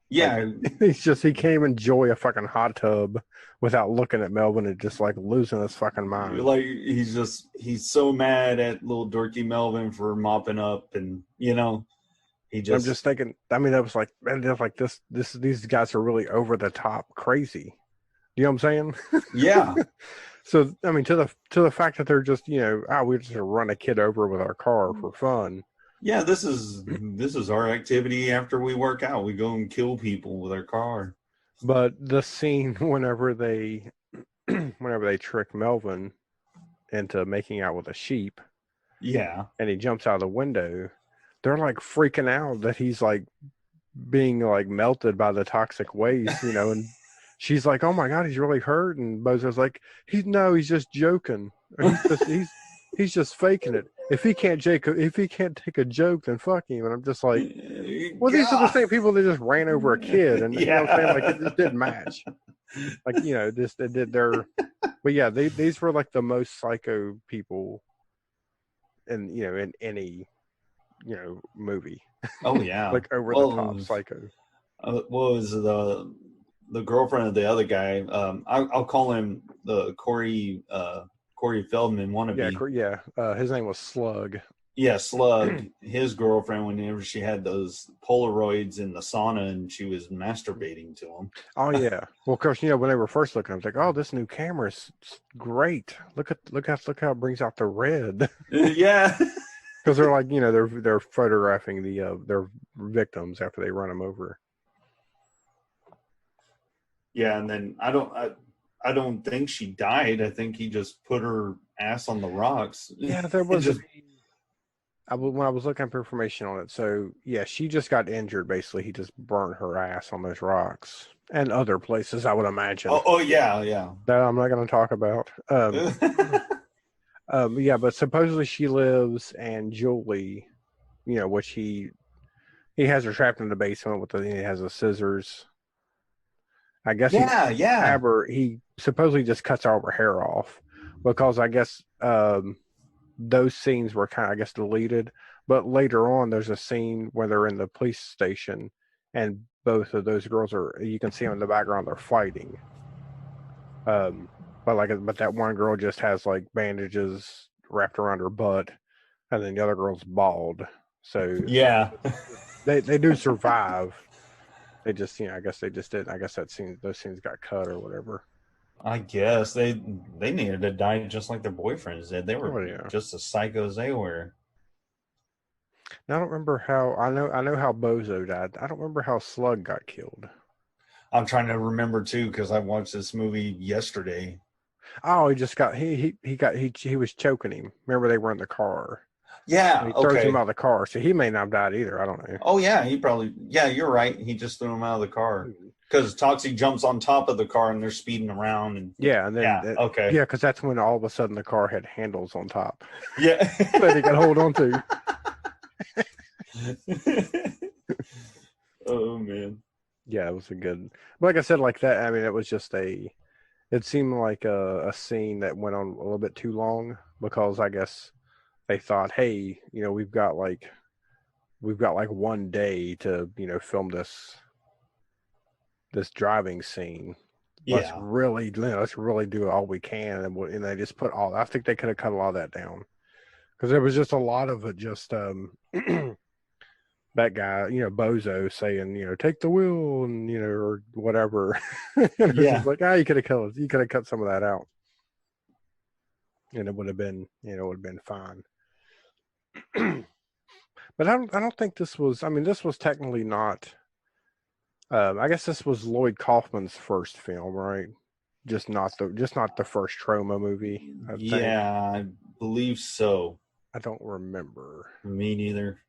Yeah, like, he can't enjoy a fucking hot tub without looking at Melvin and just like losing his fucking mind. Like he's so mad at little dorky Melvin for mopping up, and I'm just thinking. I mean, that was like, and like these guys are really over the top crazy. You know what I'm saying? Yeah. So I mean, to the fact that they're just we just run a kid over with our car for fun. Yeah, this is our activity after we work out. We go and kill people with our car. But the scene whenever they trick Melvin into making out with a sheep, yeah, and he jumps out of the window, they're like freaking out that he's like being like melted by the toxic waste, and she's like, "Oh my God, he's really hurt," and Bozo's like, "He's just joking. He's just faking it. If he can't take a joke, then fuck him." And I'm just like, well, these are the same people that just ran over a kid, and you know what I'm saying? Like it just didn't match. Like this they did their, but yeah, these were like the most psycho people, in any movie. Oh yeah, like over the top psycho. What was the girlfriend of the other guy? I'll call him the Corey Feldman wannabe. Yeah. His name was Slug. Yeah, Slug. His girlfriend, whenever she had those Polaroids in the sauna and she was masturbating to him. Oh yeah. Well, of course, when they were first looking, I was like, "Oh, this new camera is great. Look how it brings out the red." Yeah. Because they're like, they're photographing their victims after they run them over. Yeah, and then I don't think she died. I think he just put her ass on the rocks. Yeah, there And was just when I was looking for information on it. So yeah, she just got injured. Basically, he just burned her ass on those rocks and other places. I would imagine oh yeah, yeah. that I'm not going to talk about. Yeah, but supposedly she lives, and Julie, which he has her trapped in the basement he has the scissors. I guess he Yeah, yeah. he supposedly just cuts all her hair off because I guess those scenes were kind of, I guess, deleted. But later on, there's a scene where they're in the police station, and both of those girls you can see them in the background, they're fighting. But that one girl just has like bandages wrapped around her butt, and then the other girl's bald. So Yeah. they do survive. They just, I guess they just didn't. I guess those scenes got cut or whatever. I guess they needed to die just like their boyfriends did. They were Yeah. just as psycho as they were. Now, I don't remember how. I know how Bozo died. I don't remember how Slug got killed. I'm trying to remember too because I watched this movie yesterday. Oh, he just got he was choking him. Remember they were in the car. Yeah, He throws okay. him out of the car, so he may not have died either. I don't know. Oh yeah, yeah, you're right. He just threw him out of the car because Toxic jumps on top of the car and they're speeding around and Yeah, and then okay. Yeah, because that's when all of a sudden the car had handles on top Yeah. that he could hold on to. Oh man. Yeah, it was a good. Like I said, like that. I mean, it was just It seemed like a scene that went on a little bit too long because I guess they thought, hey, we've got like 1 day to film this driving scene. Let's Yeah. really do all we can, and they just put all. I think they could have cut a lot of that down because there was just a lot of it. Just that guy, Bozo saying, take the wheel and or whatever. And it was just like, you could have cut some of that out, and it would have been, fine. But I don't think this was. I mean, this was technically not. I guess this was Lloyd Kaufman's first film, right? Just not the first Troma movie. I think. Yeah, I believe so. I don't remember. Me neither.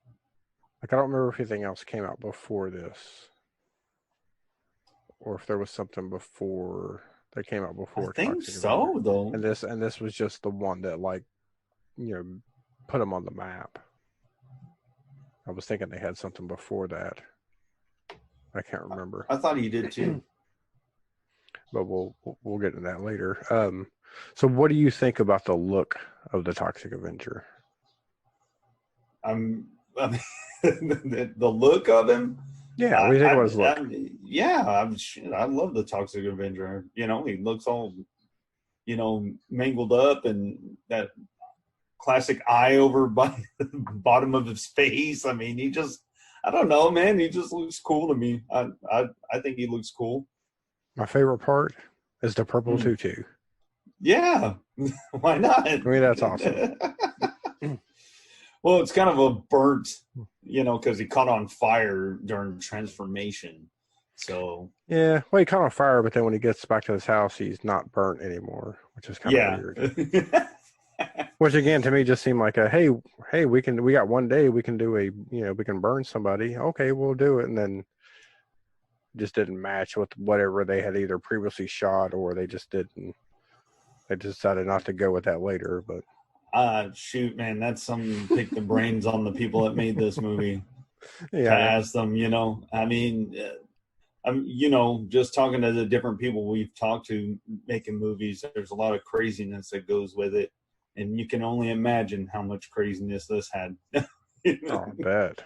Like, I don't remember if anything else came out before this, or if there was something before that came out before. I think Toxic so, Avenger. though. And this was just the one that put them on the map. I was thinking they had something before that. I can't remember. I thought he did too. But we'll get into that later. So what do you think about the look of the Toxic Avenger? I mean, the look of him. Yeah, what do you think about his look? I love the Toxic Avenger. He looks all, mangled up, and that classic eye over by the bottom of his face. I mean, I don't know, man. He just looks cool to me. I think he looks cool. My favorite part is the purple tutu. Yeah, why not? I mean, that's awesome. Well, it's kind of a burnt, because he caught on fire during transformation. So yeah, well, he caught on fire, but then when he gets back to his house, he's not burnt anymore, which is kind of weird. Which again, to me, just seemed like hey, we got 1 day, we can do we can burn somebody. Okay, we'll do it, and then just didn't match with whatever they had either previously shot or they just didn't. They decided not to go with that later, but. Shoot, man, that's something to pick the brains on the people that made this movie. Yeah. To ask them, I mean, I'm, just talking to the different people we've talked to making movies, there's a lot of craziness that goes with it. And you can only imagine how much craziness this had. Oh, I bet.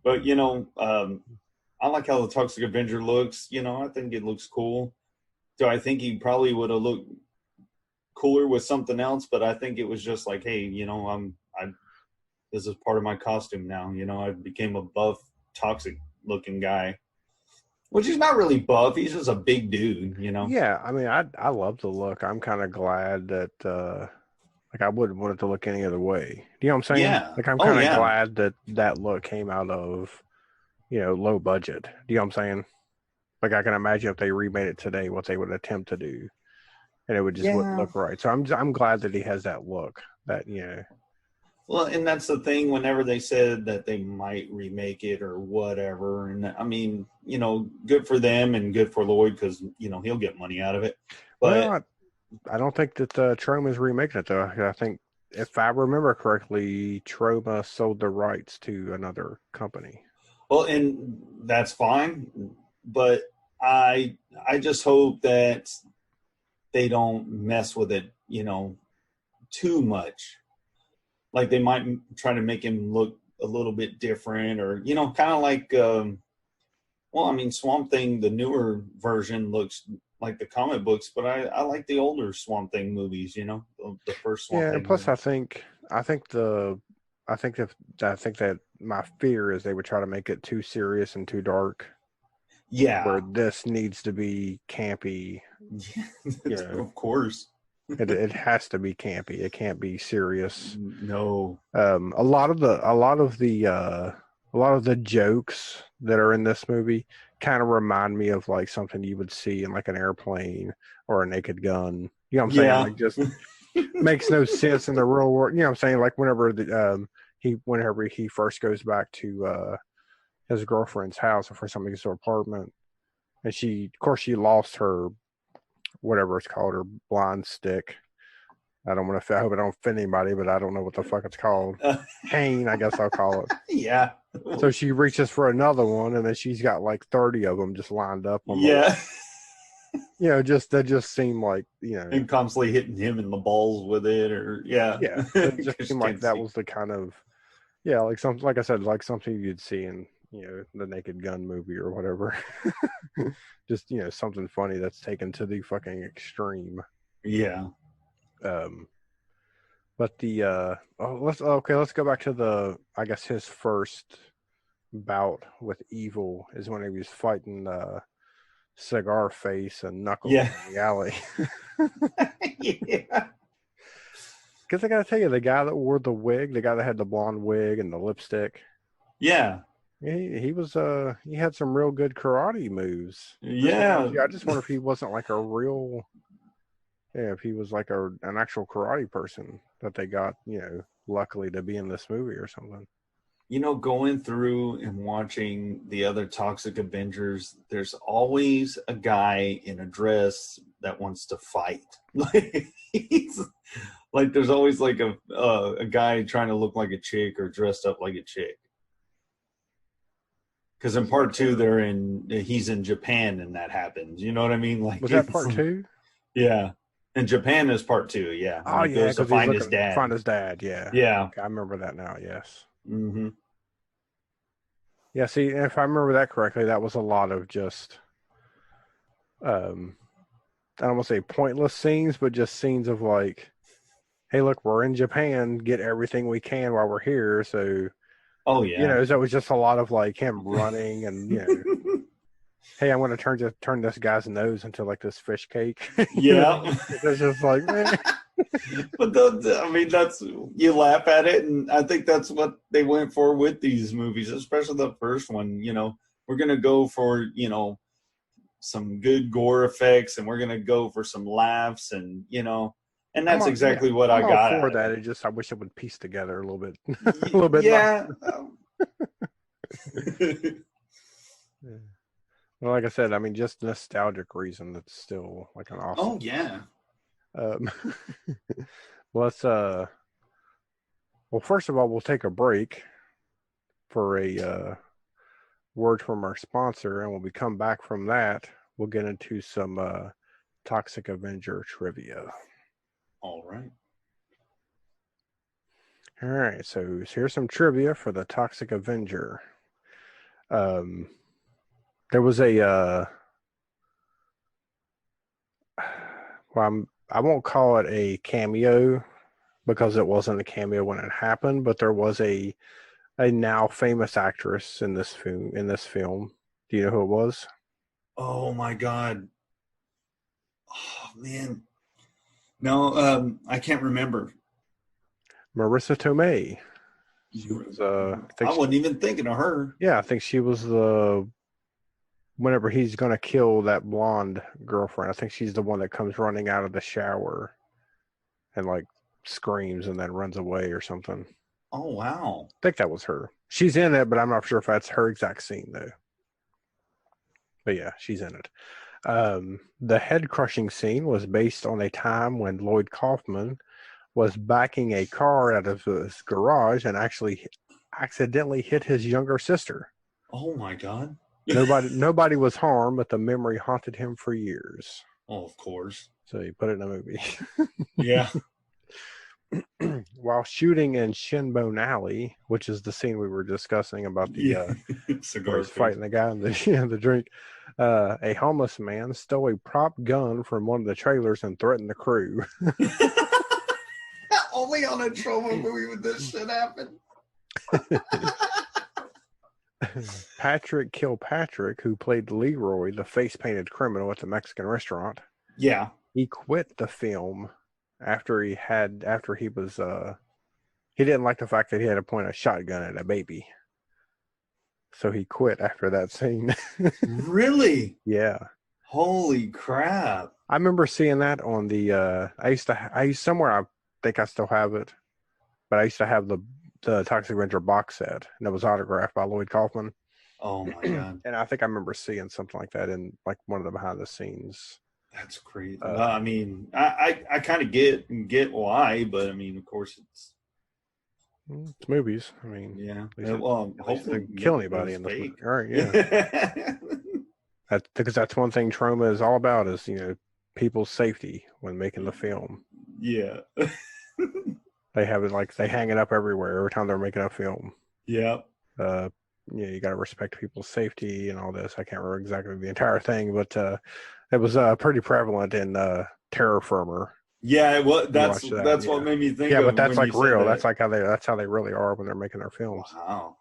But, I like how the Toxic Avenger looks. I think it looks cool. Do I think he probably would have looked cooler with something else? But I think it was just like, hey, this is part of my costume now. I became a buff, toxic looking guy, which he's not really buff. He's just a big dude, Yeah, I mean, I love the look. I'm kind of glad that I wouldn't want it to look any other way. Do you know what I'm saying? Yeah. Like, I'm kind of glad that look came out of low budget. Do you know what I'm saying? Like I can imagine if they remade it today, what they would attempt to do, and it would just wouldn't Yeah. look right. So I'm glad that he has that look. That Well, and that's the thing. Whenever they said that they might remake it or whatever, and I mean, good for them and good for Lloyd because he'll get money out of it. But well, I don't think that Troma is remaking it though. I think if I remember correctly, Troma sold the rights to another company. well, and that's fine. But I just hope that they don't mess with it, too much. Like they might try to make him look a little bit different, or kind of like, Swamp Thing, the newer version looks like the comic books, but I like the older Swamp Thing movies. The first Swamp Thing. And plus, movie. I think that my fear is they would try to make it too serious and too dark. Yeah, where this needs to be campy. Of course. It has to be campy. It can't be serious. No. A lot of the jokes that are in this movie kind of remind me of like something you would see in like an airplane or a Naked Gun. You know what I'm saying? Yeah. Like just makes no sense in the real world. You know what I'm saying? Like whenever he first goes back to his girlfriend's house or for some reason her apartment, and she lost her whatever it's called, her blind stick. I hope I don't offend anybody, but I don't know what the fuck it's called. Cane, I guess I'll call it. Yeah. So she reaches for another one, and then she's got like 30 of them just lined up on yeah. that just seemed like and constantly hitting him in the balls with it, or it just seemed like that was the kind of like something, like I said, like something you'd see in the Naked Gun movie or whatever. Just something funny that's taken to the fucking extreme. Yeah. But let's go back to I guess his first bout with evil is when he was fighting Cigar Face and Knuckles in the alley. Yeah. Because I gotta tell you, the guy that wore the wig, the guy that had the blonde wig and the lipstick, yeah, he was he had some real good karate moves. Yeah. I just wonder if he wasn't like a real, if he was like an actual karate person that they got, luckily to be in this movie or something. Going through and watching the other Toxic Avengers, there's always a guy in a dress that wants to fight. Like there's always like a guy trying to look like a chick or dressed up like a chick. Because in part 2, he's in Japan and that happens. You know what I mean? Like, was that part 2? Yeah, and Japan is part 2. Yeah. Oh he goes to find his dad. Find his dad. Yeah. Yeah. Okay, I remember that now. Yes. Mm-hmm. Yeah. See, if I remember that correctly, that was a lot of just, I don't want to say pointless scenes, but just scenes of like, hey, look, we're in Japan. Get everything we can while we're here. So. Oh yeah. So it was just a lot of like him running and hey, I'm going to turn this guy's nose into like this fish cake. Yeah. It's just like, man. But that's, you laugh at it, and I think that's what they went for with these movies, especially the first one. We're going to go for some good gore effects, and we're going to go for some laughs, and and that's exactly what I got for that. It just, I wish it would piece together a little bit, a little bit. Yeah. Well, like I said, I mean, just nostalgic reason, that's still like an awesome. Oh yeah. Let's well, first of all, we'll take a break for a word from our sponsor, and when we come back from that, we'll get into some Toxic Avenger trivia. All right. All right, so here's some trivia for the Toxic Avenger. There was a I won't call it a cameo because it wasn't a cameo when it happened, but there was a now famous actress in this film. Do you know who it was? Oh my God. Oh man. No, I can't remember. Marissa Tomei. She was I wasn't even thinking of her. yeah, I think she was whenever he's gonna kill that blonde girlfriend, I think she's the one that comes running out of the shower and like screams and then runs away or something. Oh wow. I think that was her. She's in it, but I'm not sure if that's her exact scene though. But yeah, she's in it. The head crushing scene was based on a time when Lloyd Kaufman was backing a car out of his garage and actually accidentally hit his younger sister. Oh my God. Nobody was harmed, but the memory haunted him for years. Oh, of course. So he put it in a movie. Yeah. While shooting in Shinbone Alley, which is the scene we were discussing about the where cigar he's fighting the guy in the drink, a homeless man stole a prop gun from one of the trailers and threatened the crew. Only on a trauma movie would this shit happen. Patrick Kilpatrick, who played Leroy, the face-painted criminal at the Mexican restaurant, Yeah. he quit the film after he was he didn't like the fact that he had to point a shotgun at a baby. So he quit after that scene. Really? Yeah. Holy crap. I remember seeing that on the I used somewhere, I think I still have it, but I used to have the Toxic Avenger box set, and it was autographed by Lloyd Kaufman. Oh my God. And I think I remember seeing something like that in like one of the behind the scenes. That's crazy. No, I mean, I kind of get why, but I mean, of course it's movies. I mean, yeah. Well, Hopefully didn't kill anybody in this movie. All right, yeah. Because that's one thing trauma is all about is, people's safety when making the film. Yeah. They have it like they hang it up everywhere every time they're making a film. Yeah. You got to respect people's safety and all this. I can't remember exactly the entire thing, but it was pretty prevalent in Terror Firmer. Yeah, well, that's what made me think. Yeah, but that's like real. That's like that's how they really are when they're making their films. Wow.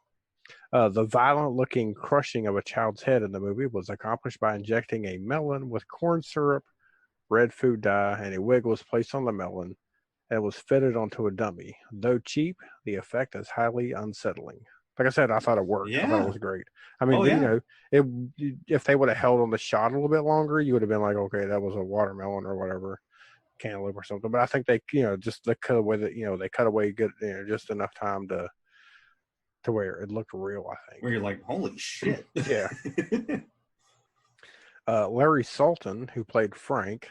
The violent-looking crushing of a child's head in the movie was accomplished by injecting a melon with corn syrup, red food dye, and a wig was placed on the melon and was fitted onto a dummy. Though cheap, the effect is highly unsettling. Like I said, I thought it worked. Yeah. I thought it was great. I mean, if they would have held on the shot a little bit longer, you would have been like, okay, that was a watermelon or whatever, cantaloupe or something. But I think they, just they cut away they cut away good, just enough time to where it looked real. I think. Where you're like, holy shit. Yeah. Larry Sultan, who played Frank,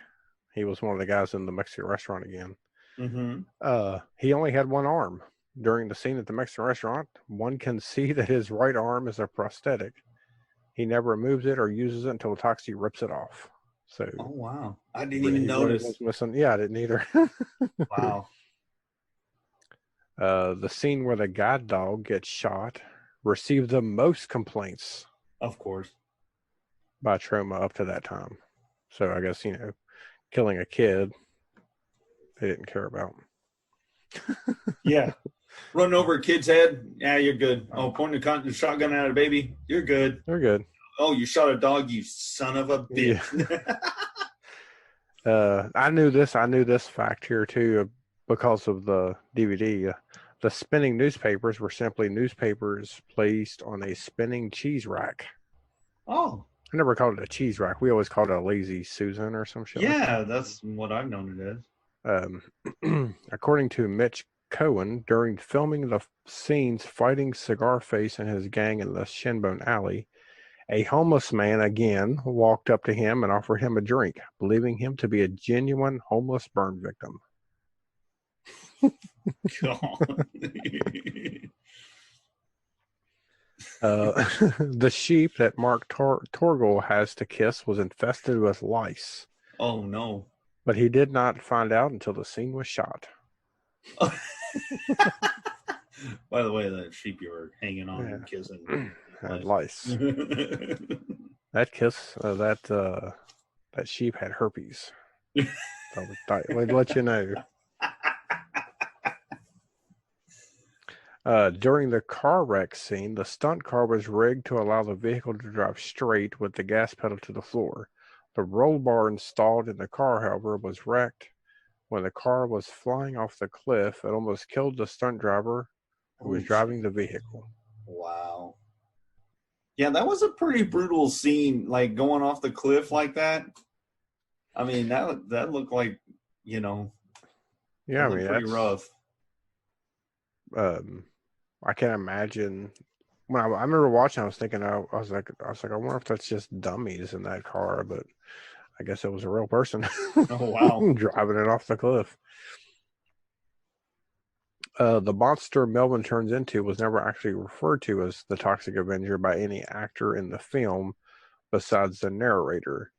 he was one of the guys in the Mexican restaurant again. Mm-hmm. He only had one arm. During the scene at the Mexican restaurant, one can see that his right arm is a prosthetic. He never removes it or uses it until Toxie rips it off. So, oh wow, I didn't even notice. Was missing. Yeah, I didn't either. Wow. The scene where the guide dog gets shot received the most complaints. Of course. By trauma up to that time. So I guess, killing a kid, they didn't care about. Yeah. Running over a kid's head, yeah, you're good. Oh, pointing the shotgun at a baby, you're good. They're good. Oh, you shot a dog, you son of a bitch. Yeah. I knew this fact here too because of the DVD. The spinning newspapers were simply newspapers placed on a spinning cheese rack. Oh. I never called it a cheese rack. We always called it a lazy Susan or some shit. Yeah, that's what I've known it as. According to Mitch Cohen, during filming the scenes fighting Cigar Face and his gang in the Shinbone Alley, a homeless man again walked up to him and offered him a drink, believing him to be a genuine homeless burn victim. The sheep that Mark Torgel has to kiss was infested with lice. Oh no. But he did not find out until the scene was shot. By the way, that sheep you were hanging on and kissing had lice. That kiss, that sheep had herpes. I'd let you know. During the car wreck scene, the stunt car was rigged to allow the vehicle to drive straight with the gas pedal to the floor. The roll bar installed in the car, however, was wrecked. When the car was flying off the cliff, it almost killed the stunt driver who was driving the vehicle. Wow. Yeah, that was a pretty brutal scene, like going off the cliff like that. I mean, that looked like, you know, Yeah, I looked mean, pretty rough. I can't imagine. When I remember watching, I was thinking, I was like, I wonder if that's just dummies in that car, but I guess it was a real person. Oh, wow. Driving it off the cliff. The monster Melvin turns into was never actually referred to as the Toxic Avenger by any actor in the film besides the narrator.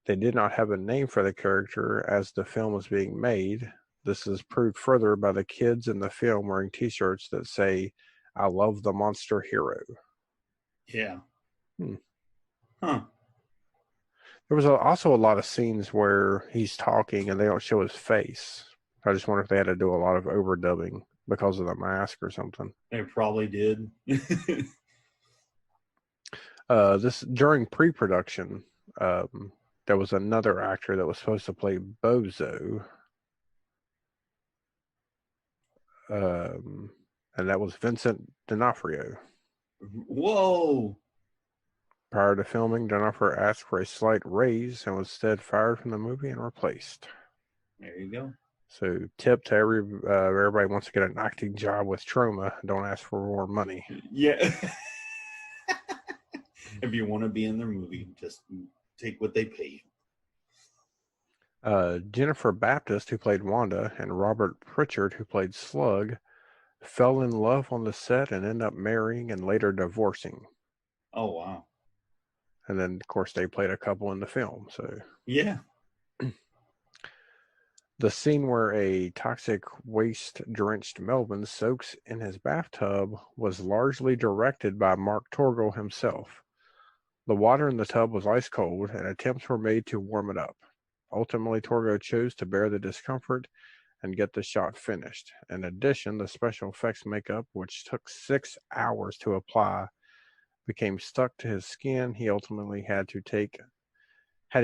They did not have a name for the character as the film was being made. This is proved further by the kids in the film wearing t-shirts that say, "I love the monster hero." Yeah. Hmm. Huh. There was also a lot of scenes where he's talking and they don't show his face. I just wonder if they had to do a lot of overdubbing because of the mask or something. They probably did. This during pre-production, there was another actor that was supposed to play Bozo, and that was Vincent D'Onofrio. Whoa. Prior to filming, D'Onofrio asked for a slight raise and was instead fired from the movie and replaced. There you go. So, tip to everybody wants to get an acting job with Troma, don't ask for more money. Yeah. If you want to be in their movie, just take what they pay you. Jennifer Baptist, who played Wanda, and Robert Pritchard, who played Slug, fell in love on the set and ended up marrying and later divorcing. Oh, wow. And then, of course, they played a couple in the film. So, yeah. The scene where a toxic waste-drenched Melvin soaks in his bathtub was largely directed by Mark Torgel himself. The water in the tub was ice cold, and attempts were made to warm it up. Ultimately, Torgel chose to bear the discomfort and get the shot finished. In addition, the special effects makeup, which took 6 hours to apply, became stuck to his skin. He ultimately had to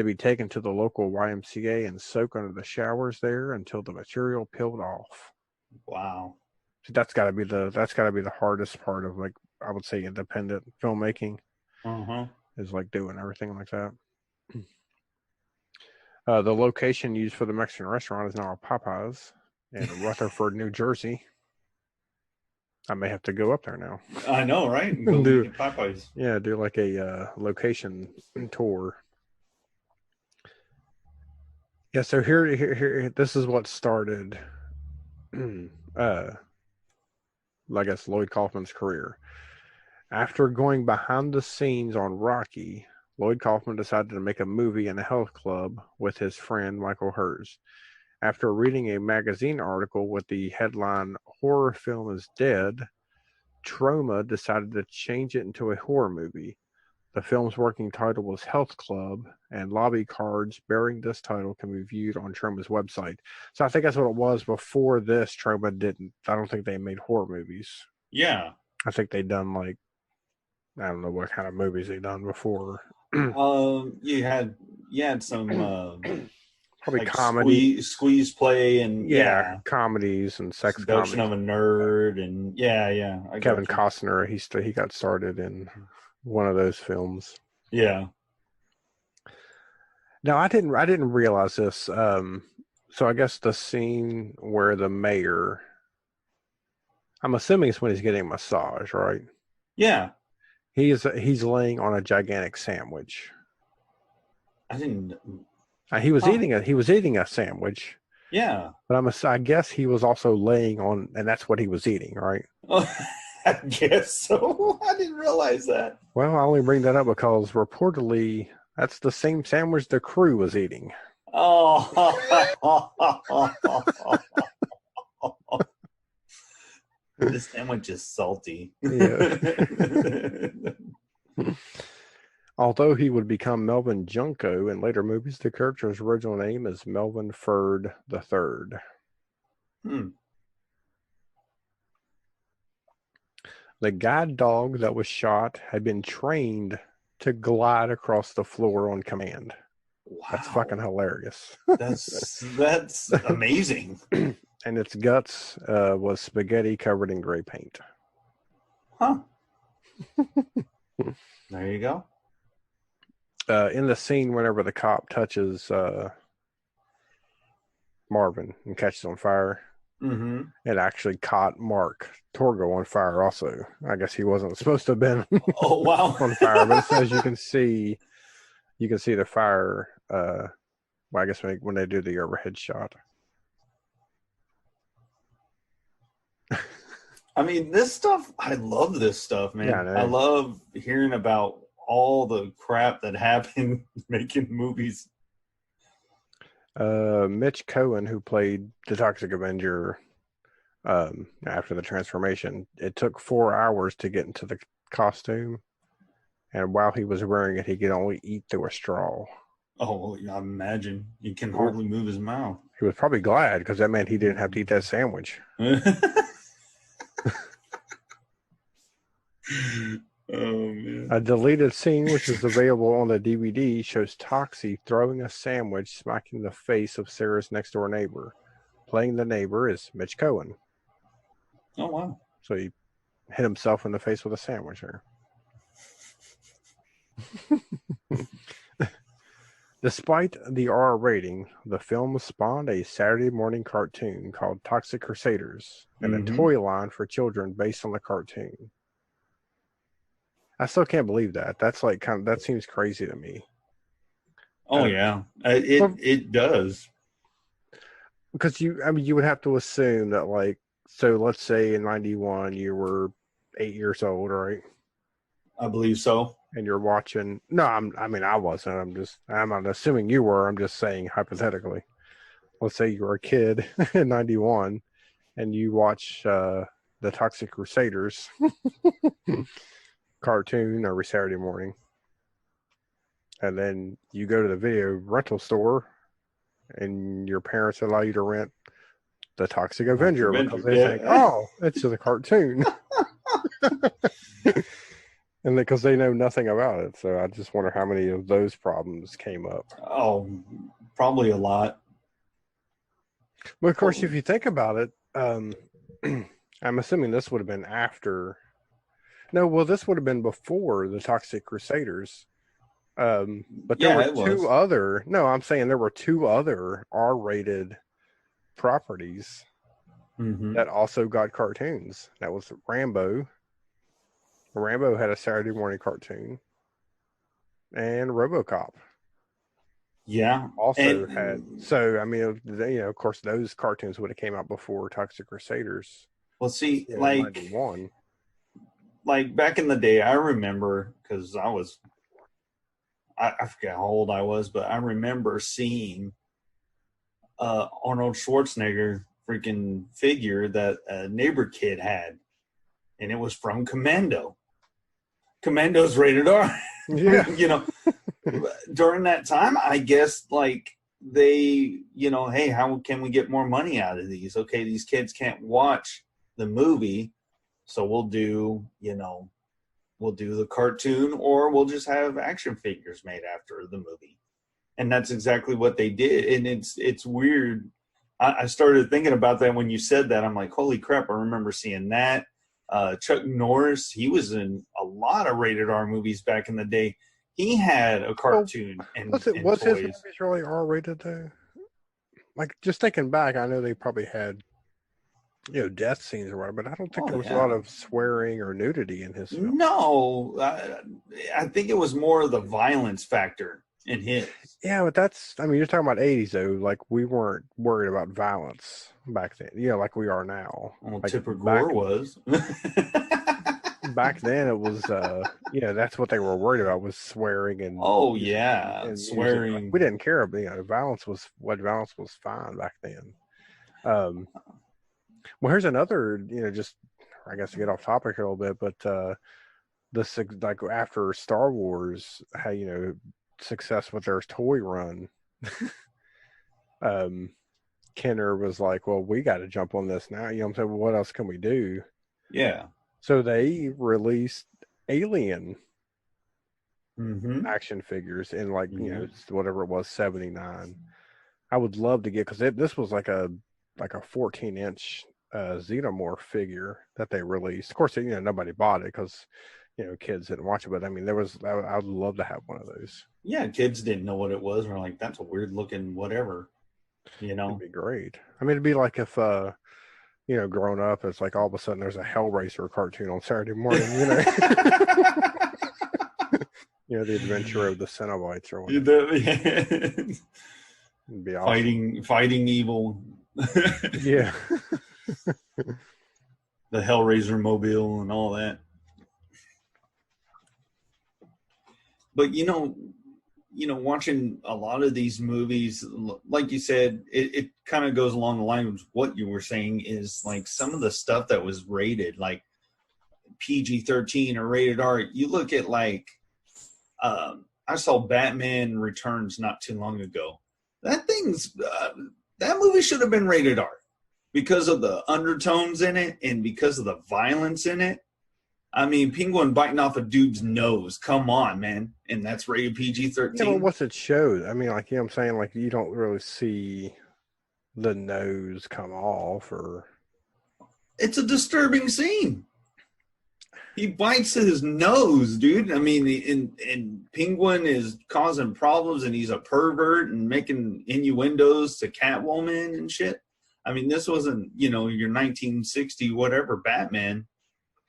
be taken to the local YMCA and soak under the showers there until the material peeled off. Wow. So that's got to be the hardest part of, like, I would say, independent filmmaking. Is like doing everything like that. The location used for the Mexican restaurant is now a Popeyes in Rutherford, New Jersey. I may have to go up there now. I know, right? Go do Popeyes. Yeah, do like a location tour. Yeah, so here, this is what started, I guess, Lloyd Kaufman's career. After going behind the scenes on Rocky, Lloyd Kaufman decided to make a movie in a health club with his friend Michael Hers. After reading a magazine article with the headline "Horror Film is Dead," Troma decided to change it into a horror movie. The film's working title was Health Club, and lobby cards bearing this title can be viewed on Troma's website. So I think that's what it was. Before this, Troma didn't. I don't think they made horror movies. Yeah. I think they'd done, like, I don't know what kind of movies they'd done before. You had some Probably like comedy, squeeze play, and comedies and sex Seduction comedies. of a Nerd, and Kevin Costner, he got started in one of those films. Yeah. Now I didn't realize this. So I guess the scene where the mayor, I'm assuming it's when he's getting a massage, right? Yeah. He's laying on a gigantic sandwich. I didn't. He was eating a sandwich. Yeah. But I guess he was also laying on, and that's what he was eating, right? I guess so. I didn't realize that. Well, I only bring that up because reportedly that's the same sandwich the crew was eating. Oh. This sandwich is salty. Yeah. Although he would become Melvin Junko in later movies, the character's original name is Melvin Ferd III. The guide dog that was shot had been trained to glide across the floor on command. Wow. That's fucking hilarious. That's amazing. and its guts was spaghetti covered in gray paint. Huh. There you go. In the scene, whenever the cop touches Marvin and catches on fire, it actually caught Mark Torgo on fire. Also, I guess he wasn't supposed to have been Oh wow. on fire, but it says you can see the fire. Well, I guess when they do the overhead shot. I mean, this stuff, I love this stuff, man. Yeah, I love hearing about all the crap that happened making movies. Mitch Cohen, who played the Toxic Avenger after the transformation, it took 4 hours to get into the costume. And while he was wearing it, he could only eat through a straw. Oh, I imagine. He can hardly move his mouth. He was probably glad because that meant he didn't have to eat that sandwich. Oh man. A deleted scene, which is available on the DVD, shows Toxie throwing a sandwich, smacking the face of Sarah's next door neighbor. Playing the neighbor is Mitch Cohen. Oh wow. So he hit himself in the face with a sandwich there. Despite the R rating, the film spawned a Saturday morning cartoon called Toxic Crusaders and a toy line for children based on the cartoon. I still can't believe that. That's like that seems crazy to me. Oh yeah, it does. Because you would have to assume that, like, so let's say in 91 you were 8 years old, right? I believe so. And you're watching. No, I wasn't. I'm not assuming you were. I'm just saying hypothetically. Let's say you were a kid in 91 and you watch the Toxic Crusaders cartoon every Saturday morning. And then you go to the video rental store and your parents allow you to rent the Toxic Avenger because they think, oh, it's just a cartoon. And because they know nothing about it. So I just wonder how many of those problems came up. Oh, probably a lot. But of course, if you think about it, I'm assuming this would have been after. No, well, this would have been before the Toxic Crusaders. But there were two other. No, I'm saying there were two other R-rated properties that also got cartoons. That was Rambo. Rambo had a Saturday morning cartoon, and RoboCop. Yeah, also had. So I mean, of course, those cartoons would have came out before Toxic Crusaders. Well, see, like 91. Like back in the day, I remember because I forget how old I was, but I remember seeing Arnold Schwarzenegger freaking figure that a neighbor kid had, and it was from Commando. Commando's rated R. Yeah. During that time, I guess like they, hey, how can we get more money out of these? Okay, these kids can't watch the movie, so we'll do the cartoon, or we'll just have action figures made after the movie. And that's exactly what they did. And it's weird. I started thinking about that when you said that. I'm like, holy crap, I remember seeing that. Chuck Norris, he was in a lot of rated R movies back in the day. He had a cartoon was his movies really R-rated though? Like, just thinking back, I know they probably had death scenes or whatever, but I don't think there was a lot of swearing or nudity in his film. No, I think it was more of the violence factor in his. Yeah, but you're talking about 80s though. Like, we weren't worried about violence back then, like we are now. Well, like, Tipper Gore was. Back then it was that's what they were worried about, was swearing and and swearing. Like, we didn't care about violence was fine back then. Well, here's another, just I guess to get off topic a little bit, but this, like, after Star Wars had success with their toy run, Kenner was like, well, we got to jump on this now. I'm saying, well, what else can we do? Yeah. So they released Alien action figures in whatever it was, 79. I would love to get, because this was like a like a 14-inch xenomorph figure that they released. Of course, nobody bought it because kids didn't watch it. But I mean, I would love to have one of those. Yeah, kids didn't know what it was. We're like, that's a weird looking whatever. It'd be great. I mean, it'd be like if growing up, it's like all of a sudden there's a Hellraiser cartoon on Saturday morning. The adventure of the Cenobites or whatever. It'd be awesome. Fighting evil. Yeah. The Hellraiser mobile and all that. But watching a lot of these movies, like you said, it kind of goes along the line of what you were saying, is like some of the stuff that was rated like PG-13 or rated R. You look at like, I saw Batman Returns not too long ago. That movie should have been rated R because of the undertones in it and because of the violence in it. I mean, penguin biting off a dude's nose. Come on, man. And that's rated PG-13. Yeah, but what's it showed? I mean, like, I'm saying, like, you don't really see the nose come off or... It's a disturbing scene. He bites his nose, dude. I mean, and Penguin is causing problems and he's a pervert and making innuendos to Catwoman and shit. I mean, this wasn't, your 1960 whatever Batman.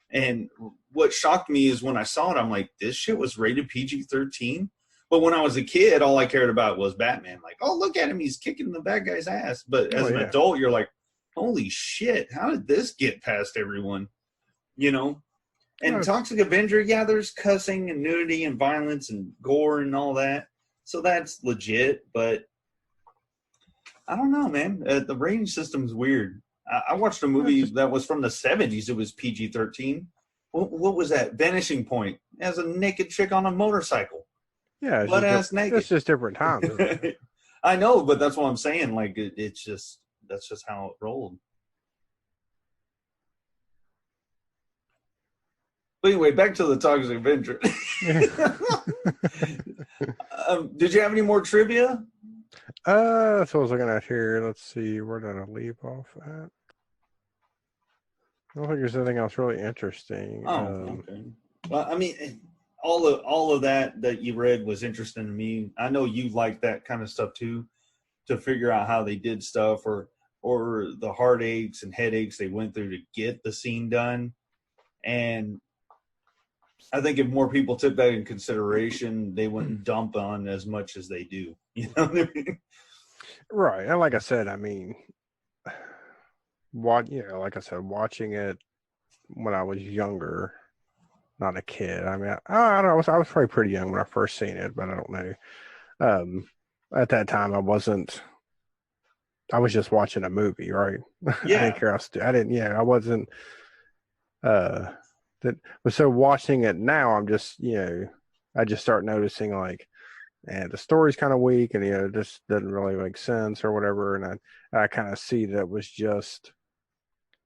And what shocked me is when I saw it, I'm like, this shit was rated PG-13. But when I was a kid, all I cared about was Batman. Like, oh, look at him. He's kicking the bad guy's ass. But as an adult, you're like, holy shit, how did this get past everyone? And Toxic Avenger, yeah, there's cussing and nudity and violence and gore and all that. So that's legit. But I don't know, man. The rating system's weird. I watched a movie that was from the 70s. It was PG-13. What was that? Vanishing Point. It has a naked chick on a motorcycle. Yeah. Butt ass naked. It's just different times. Isn't it? I know, but that's what I'm saying. Like, that's just how it rolled. But anyway, back to the Toxic Avenger. Did you have any more trivia? That's what I was looking at here. Let's see. Where did I leave off at? I don't think there's anything else really interesting. Okay. Well, I mean, all of that you read was interesting to me. I know you like that kind of stuff too, to figure out how they did stuff or the heartaches and headaches they went through to get the scene done. And I think if more people took that in consideration, they wouldn't dump on as much as they do. You know what I mean? Right. And like I said, I mean, like I said, watching it when I was younger, not a kid. I mean, I don't know. I was probably pretty young when I first seen it, but I don't know. At that time, I was just watching a movie, right? Yeah. I didn't care. I wasn't. So watching it now, I'm just, I just start noticing like, and the story's kind of weak, and it just doesn't really make sense or whatever. And I kind of see that was just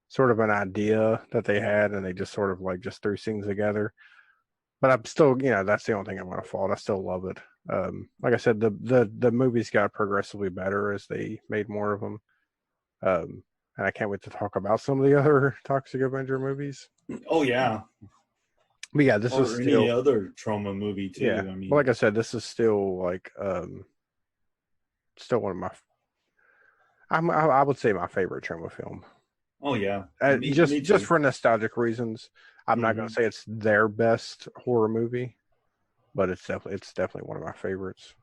sort of an idea that they had, and they just sort of like just threw scenes together. But I'm still, that's the only thing I'm going to fault. I still love it. Like I said, the movies got progressively better as they made more of them. And I can't wait to talk about some of the other Toxic Avenger movies. Oh yeah. But yeah, this is still any other trauma movie too. Yeah, I mean, like I said, this is still like still one of my. I would say my favorite trauma film. Oh yeah, just for nostalgic reasons. I'm not going to say it's their best horror movie, but it's definitely one of my favorites.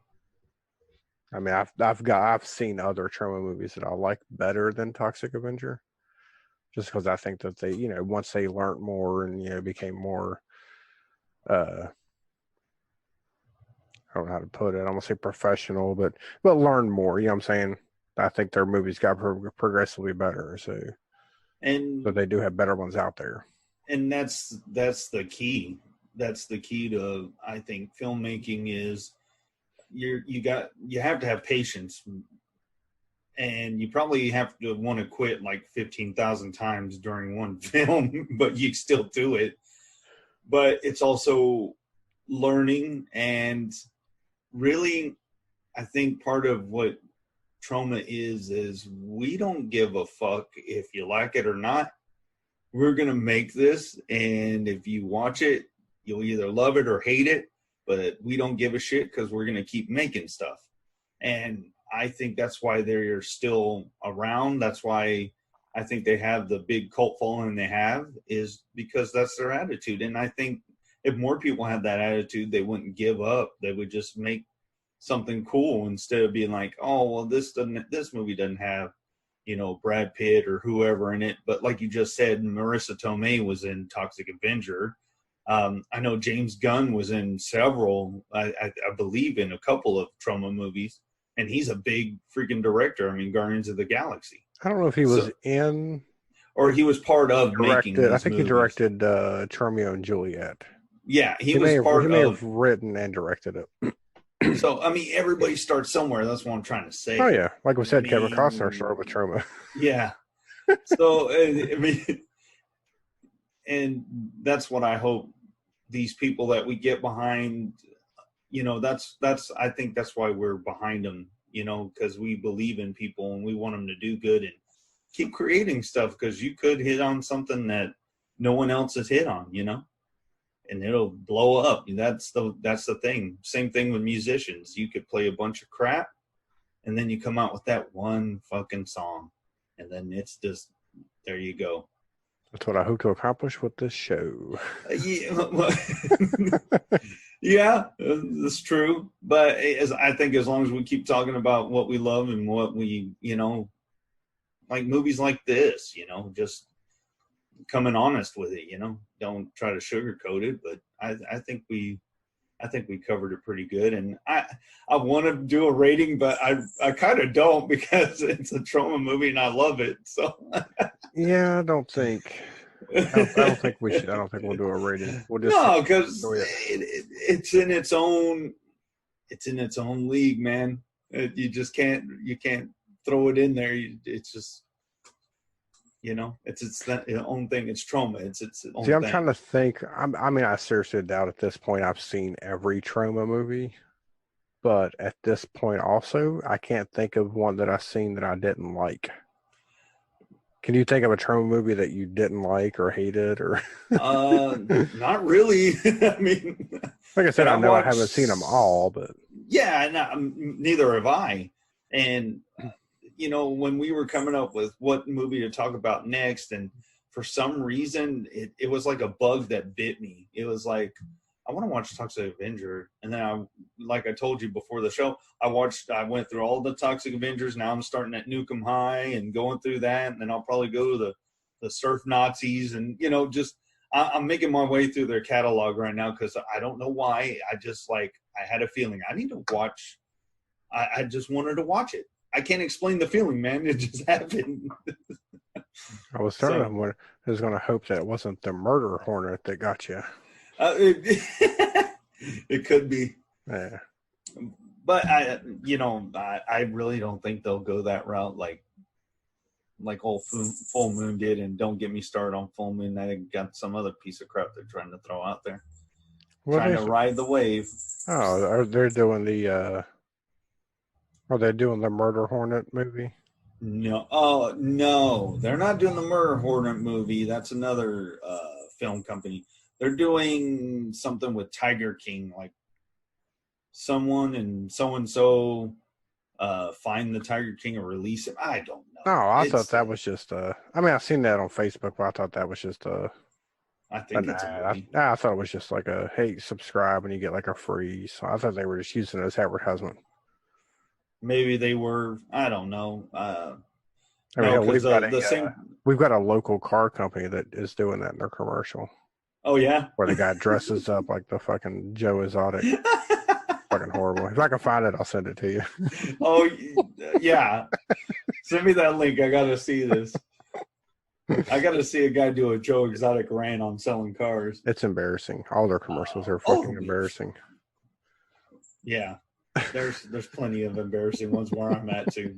I mean, I've seen other trauma movies that I like better than Toxic Avenger, just because I think that they, once they learned more and became more, I don't know how to put it. I don't say professional, but learn more. You know what I'm saying? I think their movies got progressively better. So they do have better ones out there. And that's the key. That's the key to, I think, filmmaking is you have to have patience, and you probably have to want to quit like 15,000 times during one film, but you still do it. But it's also learning, and really, I think part of what Trauma is we don't give a fuck if you like it or not. We're going to make this, and if you watch it, you'll either love it or hate it, but we don't give a shit because we're going to keep making stuff. And I think that's why they're still around. That's why I think they have the big cult following they have, is because that's their attitude. And I think if more people had that attitude, they wouldn't give up. They would just make something cool instead of being like, oh, well, this movie doesn't have, you know, Brad Pitt or whoever in it. But like you just said, Marissa Tomei was in Toxic Avenger. I know James Gunn was in several, I believe in a couple of Trauma movies, and he's a big freaking director. I mean, Guardians of the Galaxy. I don't know if he was in, or he was part of making these I think movies. He directed Romeo and Juliet. Yeah, he may have written and directed it. So, I mean, everybody starts somewhere. That's what I'm trying to say. Oh, yeah. Like we said, Kevin Costner started with Trauma. Yeah. So, I mean, and that's what I hope these people that we get behind, you know, I think that's why we're behind them, you know, because we believe in people and we want them to do good and keep creating stuff, because you could hit on something that no one else has hit on, you know, and it'll blow up. That's the thing. Same thing with musicians. You could play a bunch of crap and then you come out with that one fucking song, and then it's just, there you go. That's what I hope to accomplish with this show. Yeah, that's true. But I think as long as we keep talking about what we love and what we, you know, like movies like this, you know, just coming honest with it, you know, don't try to sugarcoat it. But I think we covered it pretty good. And I want to do a rating, but I kind of don't, because it's a Trauma movie and I love it. So yeah, I don't think we should. I don't think we'll do a rating. We'll just no, because it's in its own league, man. You just can't throw it in there. It's just, you know, it's its own thing. It's Trauma. It's its own thing. I'm trying to think. I mean, I seriously doubt at this point I've seen every Trauma movie, but at this point also, I can't think of one that I've seen that I didn't like. Can you think of a Trauma movie that you didn't like or hated, or? Not really. I mean, like I said, I know I haven't seen them all, but yeah, neither have I. And you know, when we were coming up with what movie to talk about next, and for some reason, it was like a bug that bit me. It was like, I want to watch Toxic Avenger. And then like I told you before the show, I went through all the Toxic Avengers. Now I'm starting at Nukem High and going through that. And then I'll probably go to the Surf Nazis, and, you know, just, I'm making my way through their catalog right now, because I don't know why. I just I had a feeling I need to watch. I just wanted to watch it. I can't explain the feeling, man. It just happened. I was starting to I was going to hope that it wasn't the murder hornet that got you. It could be. Yeah. But I really don't think they'll go that route like old Full Moon did. And don't get me started on Full Moon. I got some other piece of crap they're trying to throw out there. Trying to ride the wave. Oh, they're doing are they doing the Murder Hornet movie? No. Oh, no. They're not doing the Murder Hornet movie. That's another film company. They're doing something with Tiger King, like someone and so-and-so find the Tiger King and release him. I don't know. No, I thought that was just I mean, I've seen that on Facebook, but I thought that was just I think it's a movie. I thought it was just like a, hey, subscribe and you get like a free. So I thought they were just using it as advertisement. Maybe they were. I don't know. We've got a local car company that is doing that in their commercial. Oh, yeah? Where the guy dresses up like the fucking Joe Exotic. Fucking horrible. If I can find it, I'll send it to you. Oh, yeah. Send me that link. I got to see this. I got to see a guy do a Joe Exotic rant on selling cars. It's embarrassing. All their commercials are fucking embarrassing. Yeah. There's plenty of embarrassing ones where I'm at, too.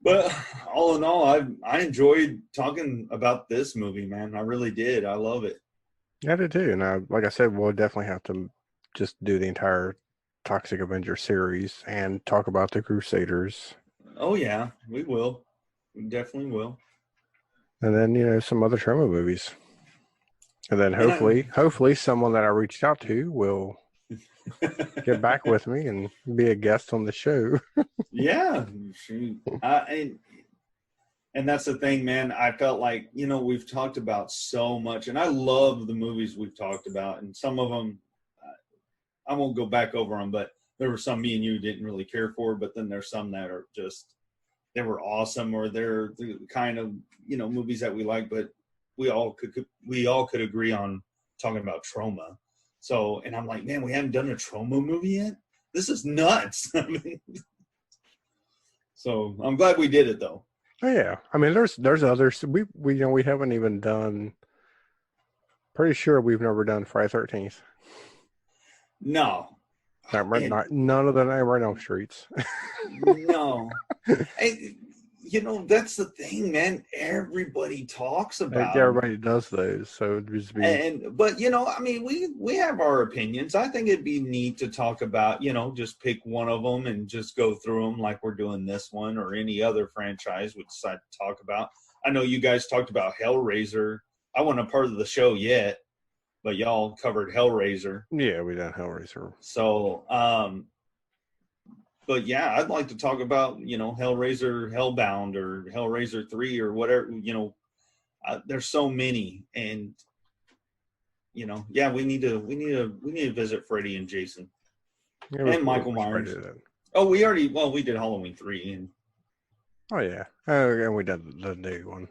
But all in all, I enjoyed talking about this movie, man. I really did. I love it. I did too. And like I said, we'll definitely have to just do the entire Toxic Avenger series and talk about the Crusaders. Oh yeah, we will. We definitely will. And then, some other Troma movies. And then And hopefully someone that I reached out to will get back with me and be a guest on the show. Yeah, shoot. And that's the thing, man. I felt like, we've talked about so much, and I love the movies we've talked about, and some of them, I won't go back over them, but there were some me and you didn't really care for, but then there's some that are just, they were awesome, or they're the kind of, movies that we like, but we all could agree on talking about Troma. So, and I'm like, man, we haven't done a Troma movie yet? This is nuts. I mean, so I'm glad we did it though. Oh, yeah. I mean, there's others. We haven't even done. Pretty sure we've never done Friday 13th. No. None of the Nightmare on Elm Streets. No. That's the thing, man. Everybody talks about. Everybody does those, so it'd just be. But I mean, we have our opinions. I think it'd be neat to talk about, just pick one of them and just go through them like we're doing this one, or any other franchise we decide to talk about. I know you guys talked about Hellraiser. I wasn't a part of the show yet, but y'all covered Hellraiser. Yeah, we done Hellraiser. So, but yeah, I'd like to talk about, Hellraiser Hellbound or Hellraiser 3 or whatever, there's so many, and yeah, we need to visit Freddy and Jason, and Michael Myers. Oh, we did Halloween 3 and oh yeah. And we did the new one.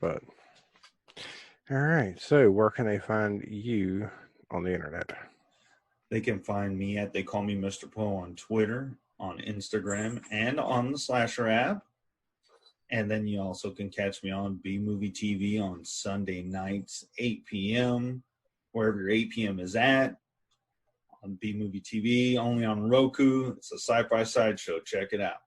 But all right, so where can they find you on the internet? They can find me at They Call Me Mr. Poe on Twitter, on Instagram, and on the Slasher app. And then you also can catch me on B Movie TV on Sunday nights, 8 p.m., wherever your 8 p.m. is at, on B Movie TV, only on Roku. It's a sci-fi sideshow. Check it out.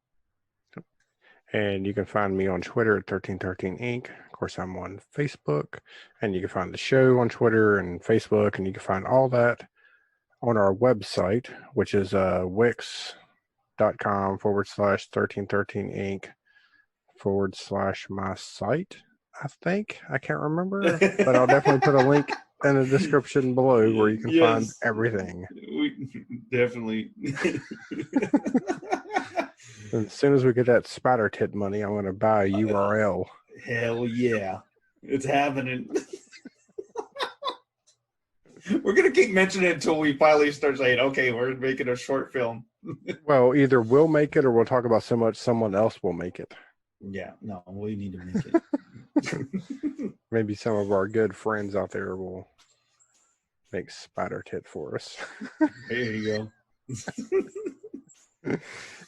And you can find me on Twitter at 1313 Inc. Of course, I'm on Facebook, and you can find the show on Twitter and Facebook, and you can find all that on our website, which is wix.com/1313inc/ my site. I think I can't remember, but I'll definitely put a link in the description below where you can find everything. We definitely. As soon as we get that spider tit money, I'm going to buy a URL. Hell yeah, it's happening. We're going to keep mentioning it until we finally start saying, okay, we're making a short film. Well, either we'll make it or we'll talk about so much someone else will make it. Yeah, no, we need to make it. Maybe some of our good friends out there will make spider tit for us. There you go.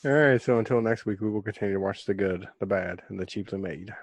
All right, so until next week, we will continue to watch the good, the bad, and the cheaply made.